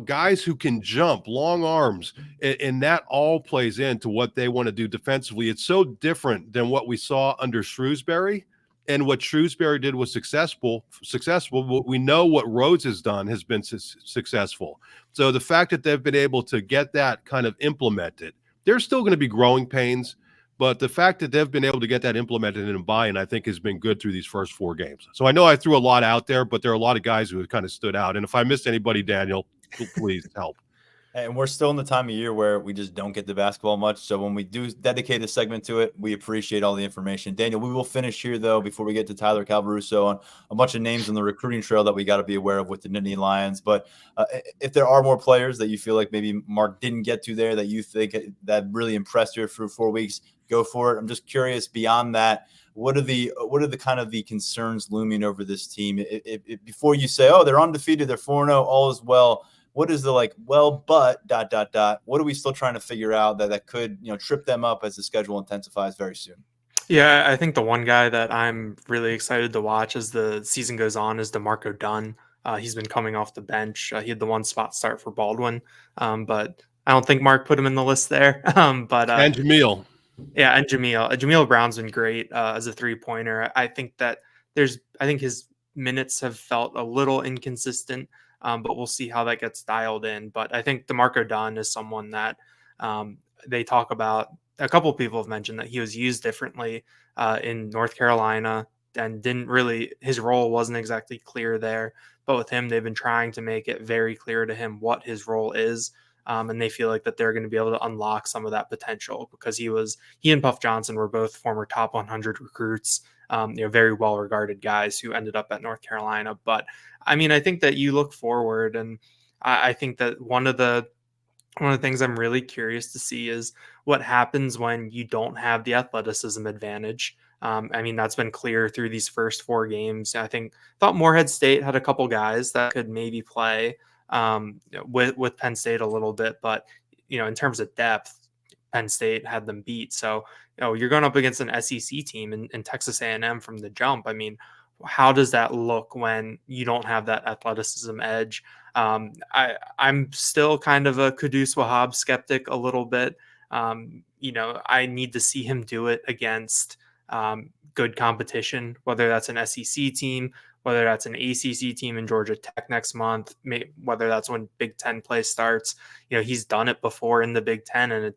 guys who can jump, long arms, and that all plays into what they want to do defensively. It's so different than what we saw under Shrewsbury, and what Shrewsbury did was successful. But we know what Rhodes has done has been successful. So the fact that they've been able to get that kind of implemented, there's still going to be growing pains, but the fact that they've been able to get that implemented and buy-in, I think, has been good through these first 4 games. So I know I threw a lot out there, but there are a lot of guys who have kind of stood out. And if I missed anybody, Daniel, please help. And we're still in the time of year where we just don't get to basketball much. So when we do dedicate a segment to it, we appreciate all the information. Daniel, we will finish here, though, before we get to Tyler Calvaruso on a bunch of names on the recruiting trail that we got to be aware of with the Nittany Lions. But if there are more players that you feel like maybe Mark didn't get to there that you think that really impressed you through 4 weeks, go for it. I'm just curious, beyond that, what are the kind of the concerns looming over this team? Before you say, oh, they're undefeated, they're 4-0, all is well. What is the but ... What are we still trying to figure out that could, trip them up as the schedule intensifies very soon? Yeah, I think the one guy that I'm really excited to watch as the season goes on is DeMarco Dunn. He's been coming off the bench. He had the 1 spot start for Baldwin, but I don't think Mark put him in the list there. And Jameel. Yeah, and Jameel Brown's been great as a 3-pointer. I think his minutes have felt a little inconsistent. But we'll see how that gets dialed in. But I think DeMarco Dunn is someone that they talk about. A couple of people have mentioned that he was used differently in North Carolina and his role wasn't exactly clear there. But with him, they've been trying to make it very clear to him what his role is. And they feel like that they're going to be able to unlock some of that potential because he and Puff Johnson were both former top 100 recruits, very well-regarded guys who ended up at North Carolina. But I mean, I think that you look forward, and I think that one of the things I'm really curious to see is what happens when you don't have the athleticism advantage. I mean, that's been clear through these first 4 games. I thought Morehead State had a couple guys that could maybe play with Penn State a little bit, but in terms of depth, Penn State had them beat. So you're going up against an SEC team in Texas A&M from the jump. I mean, how does that look when you don't have that athleticism edge? I'm still kind of a Kudus Wahab skeptic a little bit. I need to see him do it against good competition, whether that's an SEC team, whether that's an ACC team in Georgia Tech next month, whether that's when Big Ten play starts. He's done it before in the Big Ten, and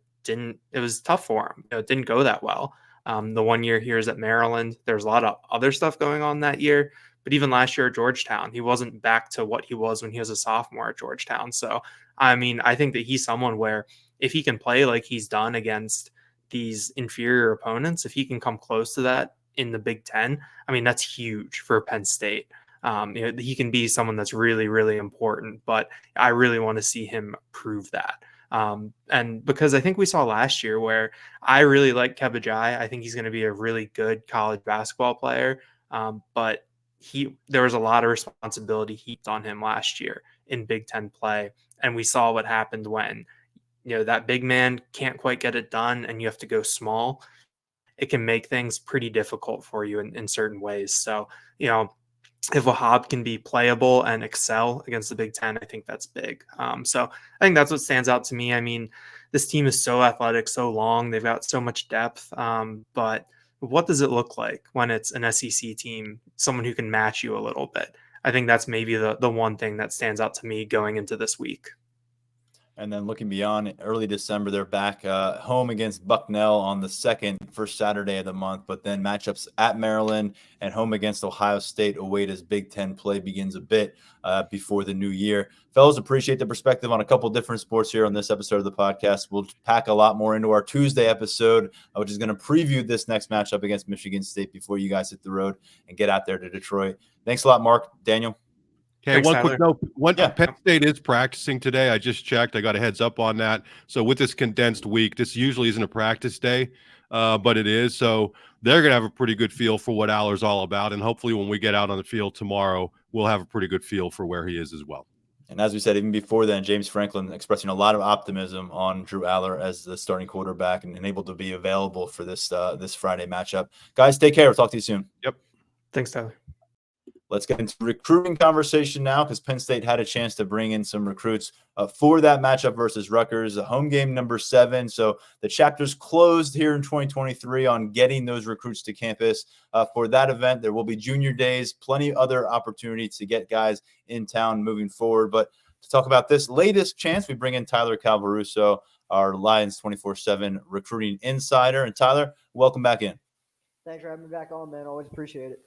it was tough for him. It didn't go that well. The 1 year he was at Maryland, there's a lot of other stuff going on that year. But even last year at Georgetown, he wasn't back to what he was when he was a sophomore at Georgetown. So, I think that he's someone where if he can play like he's done against these inferior opponents, if he can come close to that in the Big Ten, that's huge for Penn State. He can be someone that's really, really important, but I really want to see him prove that. And because I think we saw last year where I really like Kebajai. I think he's going to be a really good college basketball player. But there was a lot of responsibility heaped on him last year in Big Ten play. And we saw what happened when, that big man can't quite get it done and you have to go small. It can make things pretty difficult for you in certain ways. So, if Wahab can be playable and excel against the Big Ten, I think that's big. So I think that's what stands out to me. This team is so athletic, so long. They've got so much depth. But what does it look like when it's an SEC team, someone who can match you a little bit? I think that's maybe the one thing that stands out to me going into this week. And then looking beyond early December, they're back home against Bucknell on the first Saturday of the month, but then matchups at Maryland and home against Ohio State await as Big Ten play begins a bit before the new year. Fellas, appreciate the perspective on a couple different sports here on this episode of the podcast. We'll pack a lot more into our Tuesday episode, which is going to preview this next matchup against Michigan State before you guys hit the road and get out there to Detroit. Thanks a lot, Mark. Daniel. Okay, Thanks, one quick note. Penn State is practicing today. I just checked. I got a heads up on that. So with this condensed week, this usually isn't a practice day, but it is. So they're going to have a pretty good feel for what Aller's all about. And hopefully when we get out on the field tomorrow, we'll have a pretty good feel for where he is as well. And as we said, even before then, James Franklin expressing a lot of optimism on Drew Aller as the starting quarterback and able to be available for this Friday matchup. Guys, take care. We'll talk to you soon. Yep. Thanks, Tyler. Let's get into recruiting conversation now because Penn State had a chance to bring in some recruits for that matchup versus Rutgers, a home game number 7. So the chapter's closed here in 2023 on getting those recruits to campus. For that event, there will be junior days, plenty of other opportunities to get guys in town moving forward. But to talk about this latest chance, we bring in Tyler Calvaruso, our Lions 24/7 recruiting insider. And Tyler, welcome back in. Thanks for having me back on, man. Always appreciate it.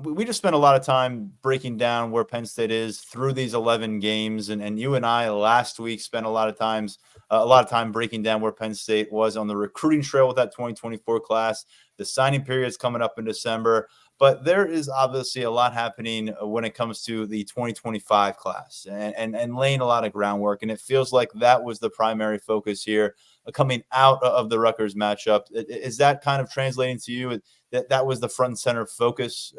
We just spent a lot of time breaking down where Penn State is through these 11 games. And you and I last week spent a lot of time breaking down where Penn State was on the recruiting trail with that 2024 class. The signing period is coming up in December. But there is obviously a lot happening when it comes to the 2025 class and laying a lot of groundwork. And it feels like that was the primary focus here coming out of the Rutgers matchup. Is that kind of translating to you that was the front and center focus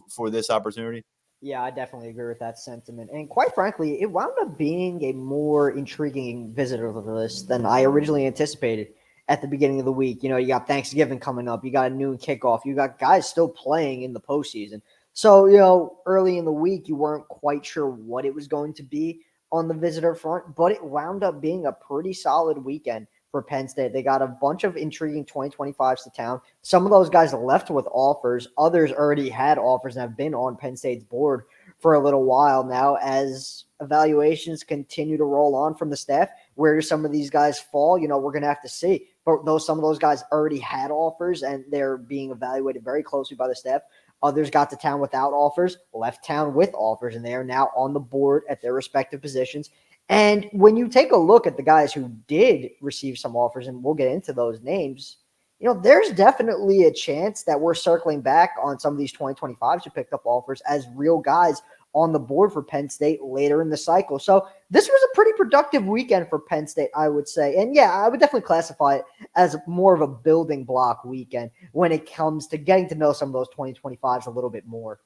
for this opportunity? Yeah, I definitely agree with that sentiment. And quite frankly, it wound up being a more intriguing visitor list than I originally anticipated at the beginning of the week. You got Thanksgiving coming up. You got a noon kickoff. You got guys still playing in the postseason. So, early in the week, you weren't quite sure what it was going to be on the visitor front, but it wound up being a pretty solid weekend for Penn State. They got a bunch of intriguing 2025s to town. Some of those guys left with offers. Others already had offers and have been on Penn State's board for a little while now. As evaluations continue to roll on from the staff, where do some of these guys fall? We're going to have to see. But some of those guys already had offers and they're being evaluated very closely by the staff. Others got to town without offers, left town with offers, and they are now on the board at their respective positions. And when you take a look at the guys who did receive some offers, and we'll get into those names, there's definitely a chance that we're circling back on some of these 2025s who picked up offers as real guys on the board for Penn State later in the cycle. So this was a pretty productive weekend for Penn State, I would say. And yeah, I would definitely classify it as more of a building block weekend when it comes to getting to know some of those 2025s a little bit more.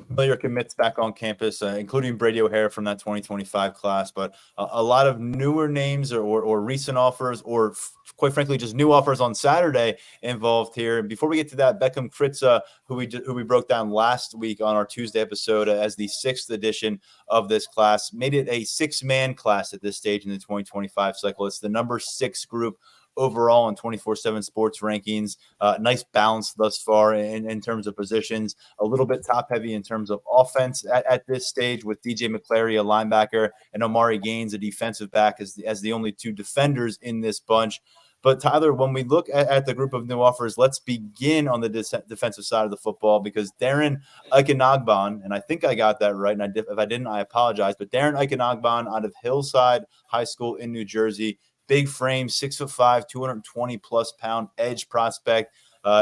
Familiar commits back on campus, including Brady O'Hare from that 2025 class, but a lot of newer names or recent offers, or quite frankly, just new offers on Saturday involved here. And before we get to that, Beckham Kritza, who we broke down last week on our Tuesday episode as the 6th edition of this class, made it a 6-man class at this stage in the 2025 cycle. It's the number 6 group overall in 24/7 sports rankings. Nice balance thus far in terms of positions, a little bit top heavy in terms of offense at this stage, with DJ McClary, a linebacker, and Omari Gaines, a defensive back, as the only two defenders in this bunch. But Tyler, when we look at the group of new offers, let's begin on the defensive side of the football, because Darren Eichenagban, and I think I got that right, and if I didn't, I apologize, but Darren Eichenagban out of Hillside High School in New Jersey, big frame, 6'5", 220+ pound edge prospect.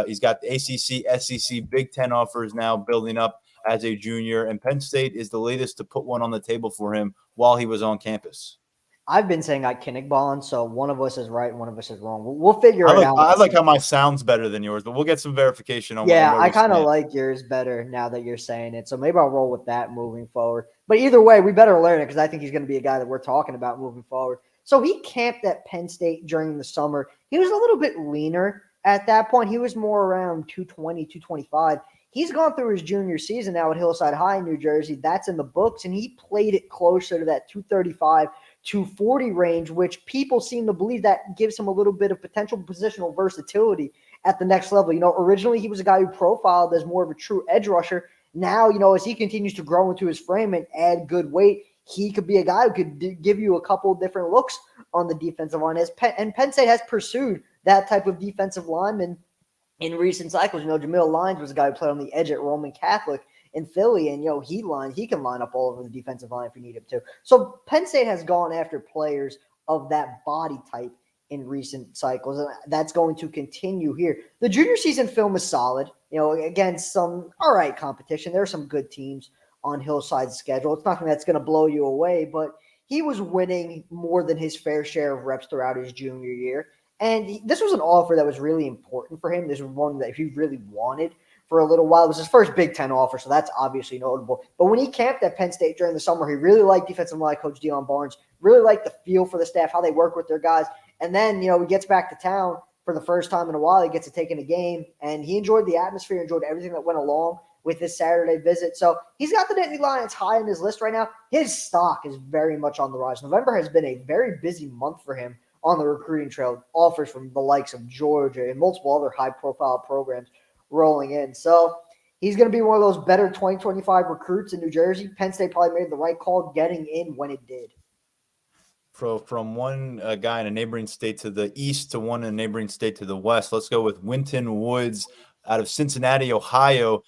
He's got the ACC, SEC, Big Ten offers now building up as a junior, and Penn State is the latest to put one on the table for him while he was on campus. I've been saying Kinnickbon, so one of us is right and one of us is wrong. We'll figure it out. I like how my sound's better than yours, but we'll get some verification on. Yeah, where I kind of like yours better now that you're saying it, so maybe I'll roll with that moving forward. But either way, we better learn it, because I think he's going to be a guy that we're talking about moving forward. So he camped at Penn State during the summer. He was a little bit leaner at that point. He was more around 220, 225. He's gone through his junior season now at Hillside High in New Jersey. That's in the books, and he played it closer to that 235 240 range, which people seem to believe that gives him a little bit of potential positional versatility at the next level. Originally he was a guy who profiled as more of a true edge rusher. Now, as he continues to grow into his frame and add good weight, he could be a guy who could give you a couple different looks on the defensive line. And Penn State has pursued that type of defensive lineman in recent cycles. Jamil Lyons was a guy who played on the edge at Roman Catholic in Philly, and he can line up all over the defensive line if you need him to. So Penn State has gone after players of that body type in recent cycles, and that's going to continue here. The junior season film is solid, against some all right competition. There are some good teams on Hillside's schedule. It's nothing that's going to blow you away, but he was winning more than his fair share of reps throughout his junior year. And this was an offer that was really important for him. This was one that he really wanted for a little while. It was his first Big Ten offer, so that's obviously notable. But when he camped at Penn State during the summer, he really liked defensive line coach Deion Barnes, really liked the feel for the staff, how they work with their guys. And then, he gets back to town for the first time in a while. He gets to take in a game, and he enjoyed the atmosphere, enjoyed everything that went along with this Saturday visit. So he's got the Nittany Lions high on his list right now. His stock is very much on the rise. November has been a very busy month for him on the recruiting trail. Offers from the likes of Georgia and multiple other high-profile programs rolling in. So he's going to be one of those better 2025 recruits in New Jersey. Penn State probably made the right call getting in when it did. From one guy in a neighboring state to the east to one in a neighboring state to the west, let's go with Winton Woods out of Cincinnati, Ohio,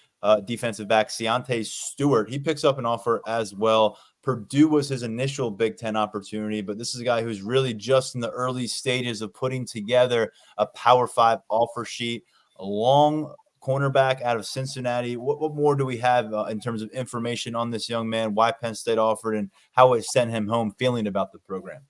defensive back Ciante Stewart. He picks up an offer as well. Purdue was his initial Big Ten opportunity, but this is a guy who's really just in the early stages of putting together a Power 5 offer sheet. A long cornerback out of Cincinnati. What more do we have in terms of information on this young man, why Penn State offered, and how it sent him home feeling about the program?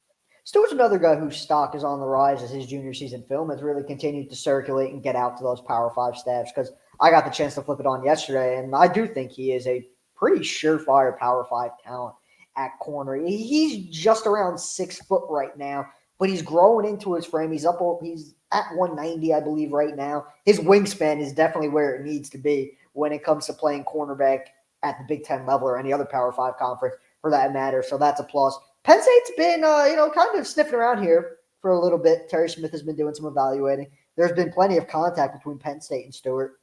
Stewart's another guy whose stock is on the rise as his junior season film has really continued to circulate and get out to those Power 5 staffs, because I got the chance to flip it on yesterday, and I do think he is a pretty surefire Power 5 talent at corner. He's just around 6 foot right now, but he's growing into his frame. He's at 190, I believe, right now. His wingspan is definitely where it needs to be when it comes to playing cornerback at the Big Ten level or any other Power 5 conference for that matter. So that's a plus. Penn State's been, kind of sniffing around here for a little bit. Terry Smith has been doing some evaluating. There's been plenty of contact between Penn State and Stewart.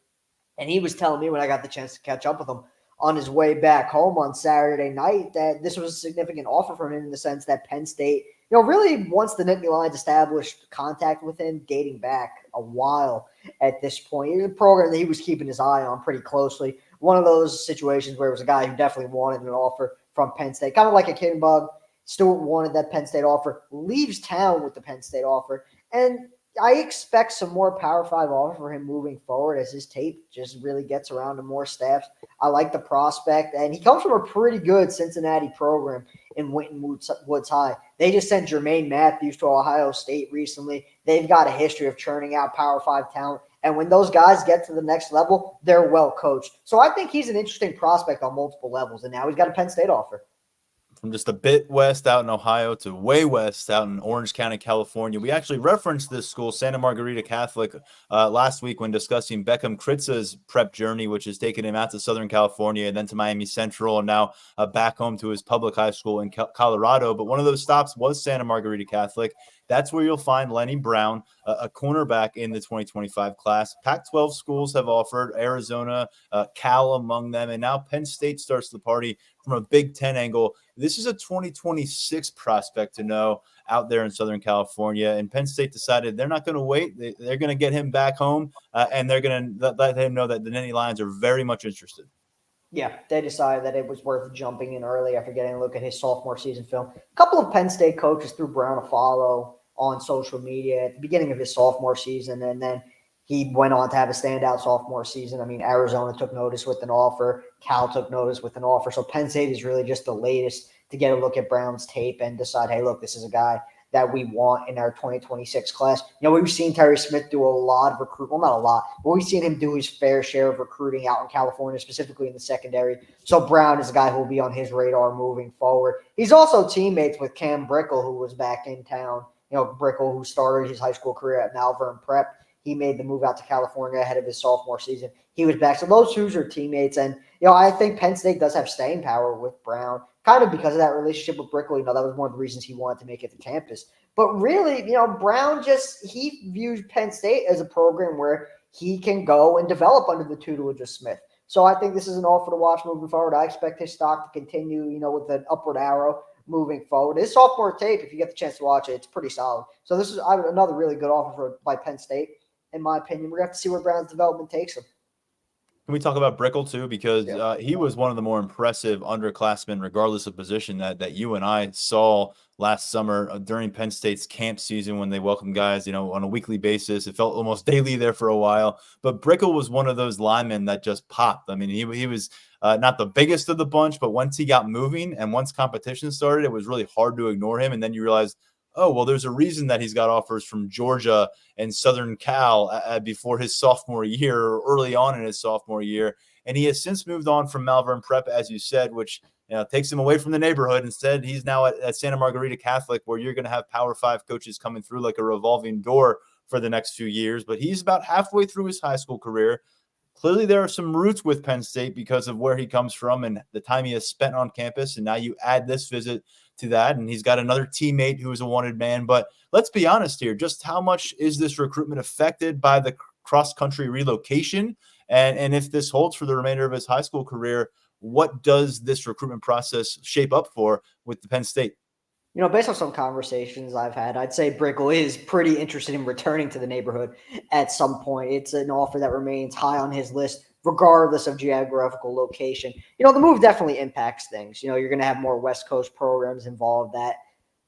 And he was telling me when I got the chance to catch up with him on his way back home on Saturday night that this was a significant offer for him in the sense that Penn State, really once the Nittany Lions established contact with him dating back a while at this point. It was a program that he was keeping his eye on pretty closely. One of those situations where it was a guy who definitely wanted an offer from Penn State, kind of like a Kinbug. Stewart wanted that Penn State offer, leaves town with the Penn State offer, and I expect some more Power 5 offer for him moving forward as his tape just really gets around to more staffs. I like the prospect, and he comes from a pretty good Cincinnati program in Winton Woods High. They just sent Jermaine Matthews to Ohio State recently. They've got a history of churning out Power 5 talent, and when those guys get to the next level, they're well coached. So I think he's an interesting prospect on multiple levels, and now he's got a Penn State offer. From just a bit west out in Ohio to way west out in Orange County, California. We actually referenced this school, Santa Margarita Catholic, last week when discussing Beckham Kritza's prep journey, which has taken him out to Southern California and then to Miami Central and now back home to his public high school in Colorado. But one of those stops was Santa Margarita Catholic. That's where you'll find Lenny Brown, a cornerback in the 2025 class. Pac-12 schools have offered, Arizona, Cal among them, and now Penn State starts the party from a Big Ten angle. This is a 2026 prospect to know out there in Southern California, and Penn State decided they're not going to wait. They're going to get him back home, and they're going to let him know that the Nittany Lions are very much interested. Yeah, they decided that it was worth jumping in early after getting a look at his sophomore season film. A couple of Penn State coaches threw Brown a follow on social media at the beginning of his sophomore season, and then he went on to have a standout sophomore season. I mean, Arizona took notice with an offer. Cal took notice with an offer. So Penn State is really just the latest to get a look at Brown's tape and decide, hey, look, this is a guy that we want in our 2026 class. You know, we've seen Terry Smith do a lot of recruitment. Well, not a lot, but we've seen him do his fair share of recruiting out in California, specifically in the secondary. So Brown is a guy who will be on his radar moving forward. He's also teammates with Cam Brickle, who was back in town. You know, Brickle, who started his high school career at Malvern Prep. He made the move out to California ahead of his sophomore season. He was back. So those two are teammates. And, you know, I think Penn State does have staying power with Brown, kind of because of that relationship with Brickle. You know, that was one of the reasons he wanted to make it to campus. But really, you know, Brown he views Penn State as a program where he can go and develop under the tutelage of Smith. So I think this is an offer to watch moving forward. I expect his stock to continue, you know, with an upward arrow moving forward. His sophomore tape, if you get the chance to watch it, it's pretty solid. So this is another really good offer by Penn State, in my opinion. We're going to have to see where Brown's development takes him. Can we talk about Brickle too? Because he was one of the more impressive underclassmen, regardless of position, that you and I saw last summer during Penn State's camp season when they welcomed guys, you know, on a weekly basis. It felt almost daily there for a while. But Brickle was one of those linemen that just popped. I mean, he was not the biggest of the bunch, but once he got moving and once competition started, it was really hard to ignore him. And then you realize, oh, well, there's a reason that he's got offers from Georgia and Southern Cal before his sophomore year or early on in his sophomore year. And he has since moved on from Malvern Prep, as you said, which takes him away from the neighborhood. Instead, he's now at Santa Margarita Catholic, where you're going to have Power 5 coaches coming through like a revolving door for the next few years. But he's about halfway through his high school career. Clearly, there are some roots with Penn State because of where he comes from and the time he has spent on campus. And now you add this visit to that, and he's got another teammate who is a wanted man. But let's be honest here, just how much is this recruitment affected by the cross-country relocation? And if this holds for the remainder of his high school career, what does this recruitment process shape up for with the Penn State? You know, based on some conversations I've had, I'd say Brickle is pretty interested in returning to the neighborhood at some point. It's an offer that remains high on his list, regardless of geographical location. You know, the move definitely impacts things. You know, you're going to have more West Coast programs involved that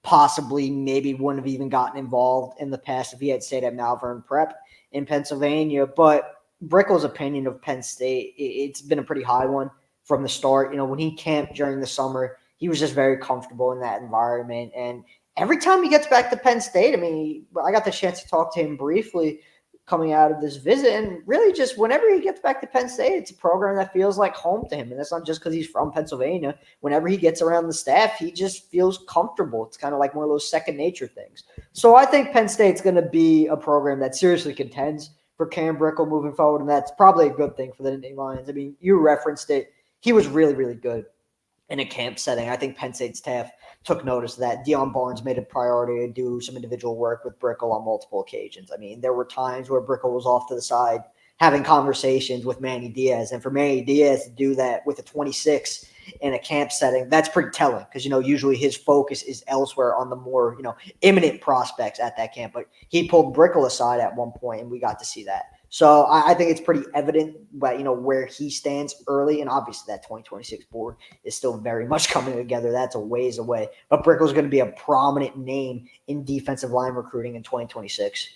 possibly maybe wouldn't have even gotten involved in the past if he had stayed at Malvern Prep in Pennsylvania. But Brickle's opinion of Penn State, it's been a pretty high one from the start. You know, when he camped during the summer, he was just very comfortable in that environment. And every time he gets back to Penn State, I mean, I got the chance to talk to him briefly coming out of this visit. And really just whenever he gets back to Penn State, it's a program that feels like home to him. And that's not just because he's from Pennsylvania. Whenever he gets around the staff, he just feels comfortable. It's kind of like one of those second nature things. So I think Penn State's going to be a program that seriously contends for Cam Brickle moving forward. And that's probably a good thing for the Nittany Lions. I mean, you referenced it. He was really, really good in a camp setting. I think Penn State staff took notice of that. Deion Barnes made a priority to do some individual work with Brickle on multiple occasions. I mean, there were times where Brickle was off to the side having conversations with Manny Diaz. And for Manny Diaz to do that with a 26 in a camp setting, that's pretty telling because, you know, usually his focus is elsewhere on the more, you know, imminent prospects at that camp. But he pulled Brickle aside at one point, and we got to see that. So I think it's pretty evident, but you know, where he stands early, and obviously that 2026 board is still very much coming together. That's a ways away. But Brickle's going to be a prominent name in defensive line recruiting in 2026.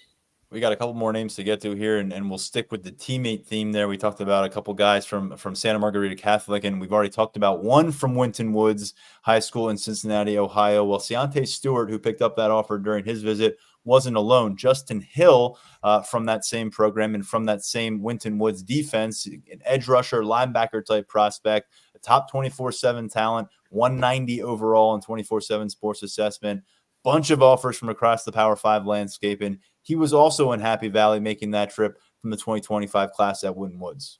We got a couple more names to get to here, and we'll stick with the teammate theme there. We talked about a couple guys from Santa Margarita Catholic, and we've already talked about one from Winton Woods High School in Cincinnati, Ohio. Well, Ciante Stewart, who picked up that offer during his visit, wasn't alone. Justin Hill from that same program and from that same Winton Woods defense, an edge rusher, linebacker type prospect, a top 24/7 talent, 190 overall in 24/7 sports assessment, bunch of offers from across the Power 5 landscape. And he was also in Happy Valley making that trip from the 2025 class at Winton Woods.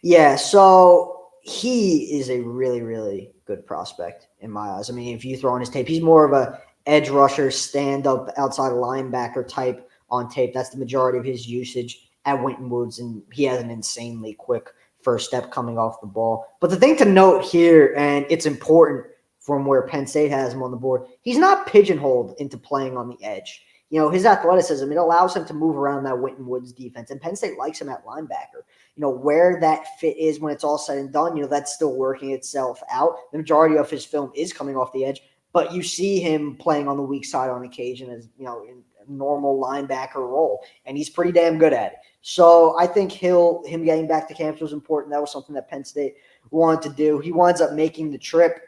Yeah, so he is a really, really good prospect in my eyes. I mean, if you throw on his tape, he's more of a edge rusher, stand-up outside linebacker type on tape. That's the majority of his usage at Winton Woods, and he has an insanely quick first step coming off the ball. But the thing to note here, and it's important from where Penn State has him on the board, he's not pigeonholed into playing on the edge. His athleticism, it allows him to move around that Winton Woods defense, and Penn State likes him at linebacker. Where that fit is when it's all said and done, that's still working itself out. The majority of his film is coming off the edge, but you see him playing on the weak side on occasion as, in a normal linebacker role, and he's pretty damn good at it. So I think him getting back to campus was important. That was something that Penn State wanted to do. He winds up making the trip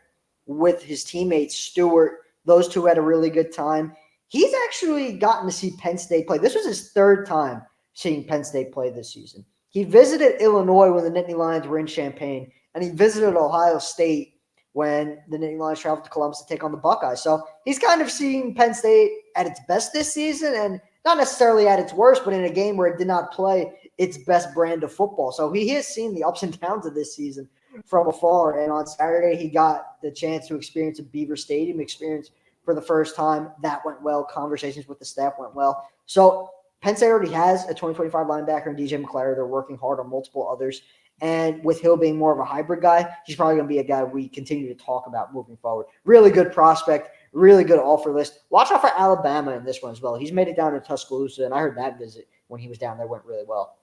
with his teammate Stewart. Those two had a really good time. He's actually gotten to see Penn State play. This was his third time seeing Penn State play this season. He visited Illinois when the Nittany Lions were in Champaign, and he visited Ohio State when the Nittany Lions traveled to Columbus to take on the Buckeyes. So he's kind of seen Penn State at its best this season, and not necessarily at its worst, but in a game where it did not play its best brand of football. So he has seen the ups and downs of this season from afar. And on Saturday, he got the chance to experience a Beaver Stadium experience for the first time. That went well. Conversations with the staff went well. So Penn State already has a 2025 linebacker in DJ McClary. They're working hard on multiple others. And with Hill being more of a hybrid guy, he's probably going to be a guy we continue to talk about moving forward. Really good prospect, really good offer list. Watch out for Alabama in this one as well. He's made it down to Tuscaloosa, and I heard that visit when he was down there went really well.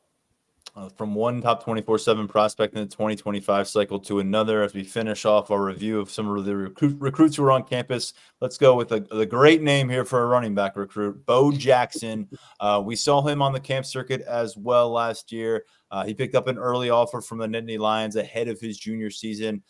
From one top 24/7 prospect in the 2025 cycle to another, as we finish off our review of some of the recruits who are on campus, let's go with the great name here for a running back recruit, Bo Jackson. We saw him on the camp circuit as well last year. He picked up an early offer from the Nittany Lions ahead of his junior season.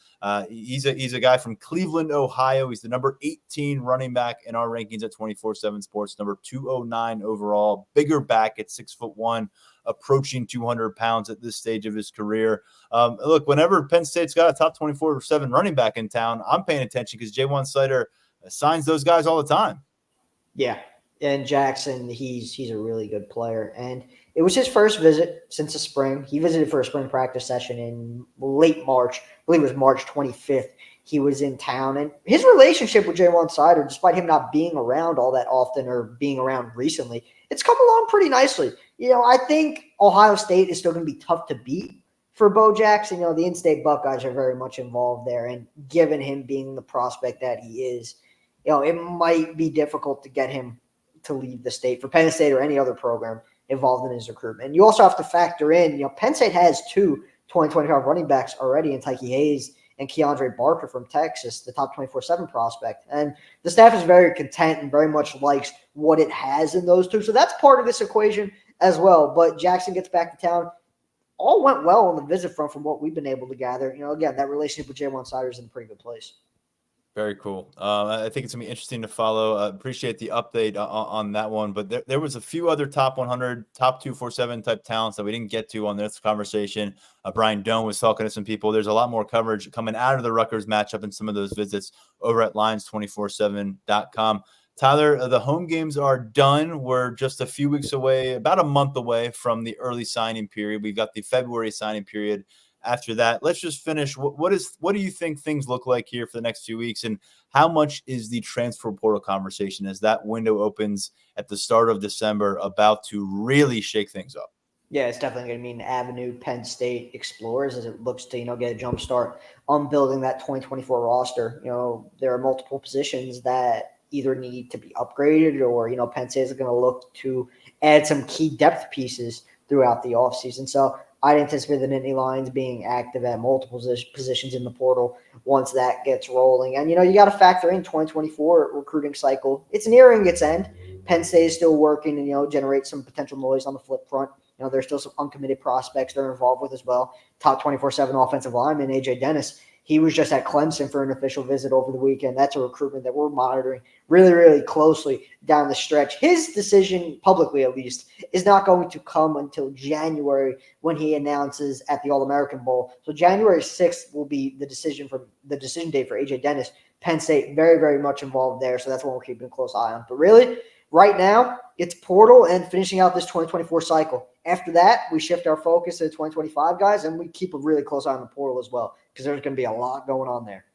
He's a guy from Cleveland, Ohio. He's the number 18 running back in our rankings at 24/7 Sports, number 209 overall, bigger back at 6'1", approaching 200 pounds at this stage of his career. Look, whenever Penn State's got a top 24/7 running back in town, I'm paying attention because J1 Sider signs those guys all the time. Yeah, and Jackson, he's a really good player. And it was his first visit since the spring. He visited for a spring practice session in late March. I believe it was March 25th. He was in town. And his relationship with J1 Sider, despite him not being around all that often or being around recently, it's come along pretty nicely. I think Ohio State is still going to be tough to beat for Bo Jackson. The in-state Buckeyes are very much involved there. And given him being the prospect that he is, it might be difficult to get him to leave the state for Penn State or any other program involved in his recruitment. And you also have to factor in, Penn State has two 2025 running backs already in Tyke Hayes and Keandre Barker from Texas, the top 24/7 prospect. And the staff is very content and very much likes what it has in those two. So that's part of this equation as well. But Jackson gets back to town. All went well on the visit front from what we've been able to gather. Again, that relationship with J1 Sider is in a pretty good place. Very cool. I think it's going to be interesting to follow. Appreciate the update on that one. But there was a few other top 100, top 247 type talents that we didn't get to on this conversation. Brian Doan was talking to some people. There's a lot more coverage coming out of the Rutgers matchup and some of those visits over at Lions247.com. Tyler, the home games are done. We're just a few weeks away, about a month away from the early signing period. We've got the February signing period. After that, let's just finish. What do you think things look like here for the next few weeks, and how much is the transfer portal conversation as that window opens at the start of December about to really shake things up? Yeah, it's definitely going to be an avenue Penn State explores as it looks to, get a jump start on building that 2024 roster. There are multiple positions that either need to be upgraded or, Penn State is going to look to add some key depth pieces throughout the offseason. So I'd anticipate the Nittany Lions being active at multiple positions in the portal once that gets rolling. And, you got to factor in 2024 recruiting cycle. It's nearing its end. Penn State is still working and, generate some potential noise on the flip front. There's still some uncommitted prospects they're involved with as well. Top 24/7 offensive lineman, AJ Dennis. He was just at Clemson for an official visit over the weekend. That's a recruitment that we're monitoring really, really closely down the stretch. His decision, publicly at least, is not going to come until January when he announces at the All-American Bowl. So January 6th will be the decision date for AJ Dennis. Penn State very, very much involved there. So that's one we're keeping a close eye on. But really, right now, it's portal and finishing out this 2024 cycle. After that, we shift our focus to the 2025 guys, and we keep a really close eye on the portal as well because there's going to be a lot going on there.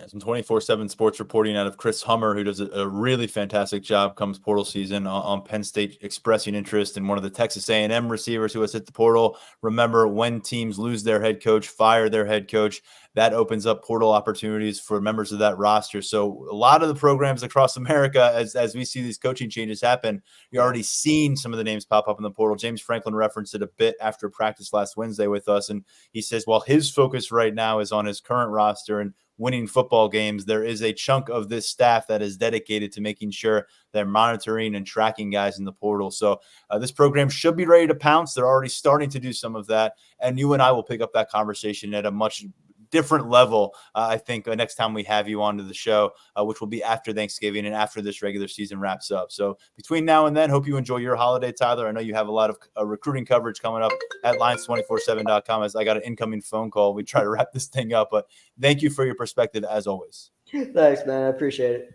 Some 24/7 sports reporting out of Chris Hummer, who does a really fantastic job comes portal season on Penn State, expressing interest in one of the Texas A&M receivers who has hit the portal. Remember, when teams lose their head coach, fire their head coach, that opens up portal opportunities for members of that roster. So a lot of the programs across America, as we see these coaching changes happen, you're already seeing some of the names pop up in the portal. James Franklin referenced it a bit after practice last Wednesday with us, and he says, while his focus right now is on his current roster and winning football games, there is a chunk of this staff that is dedicated to making sure they're monitoring and tracking guys in the portal. So this program should be ready to pounce. They're already starting to do some of that. And you and I will pick up that conversation at a much different level, I think, next time we have you onto the show, which will be after Thanksgiving and after this regular season wraps up. So between now and then, hope you enjoy your holiday, Tyler. I know you have a lot of recruiting coverage coming up at Lions247.com. As I got an incoming phone call, we try to wrap this thing up, but thank you for your perspective as always. Thanks, man. I appreciate it.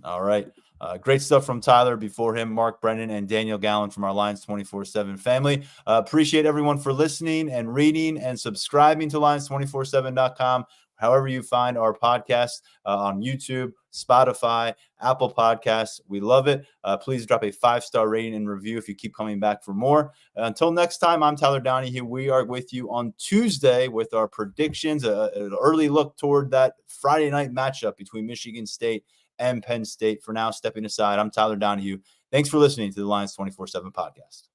All right. Great stuff from Tyler. Before him, Mark Brennan and Daniel Gallen from our Lions 24/7 family. Appreciate everyone for listening and reading and subscribing to Lions247.com. However you find our podcast on YouTube, Spotify, Apple Podcasts. We love it. Please drop a 5-star rating and review if you keep coming back for more. Until next time, I'm Tyler Donahue. We are with you on Tuesday with our predictions, an early look toward that Friday night matchup between Michigan State and Penn State. For now, stepping aside, I'm Tyler Donahue. Thanks for listening to the Lions 24/7 podcast.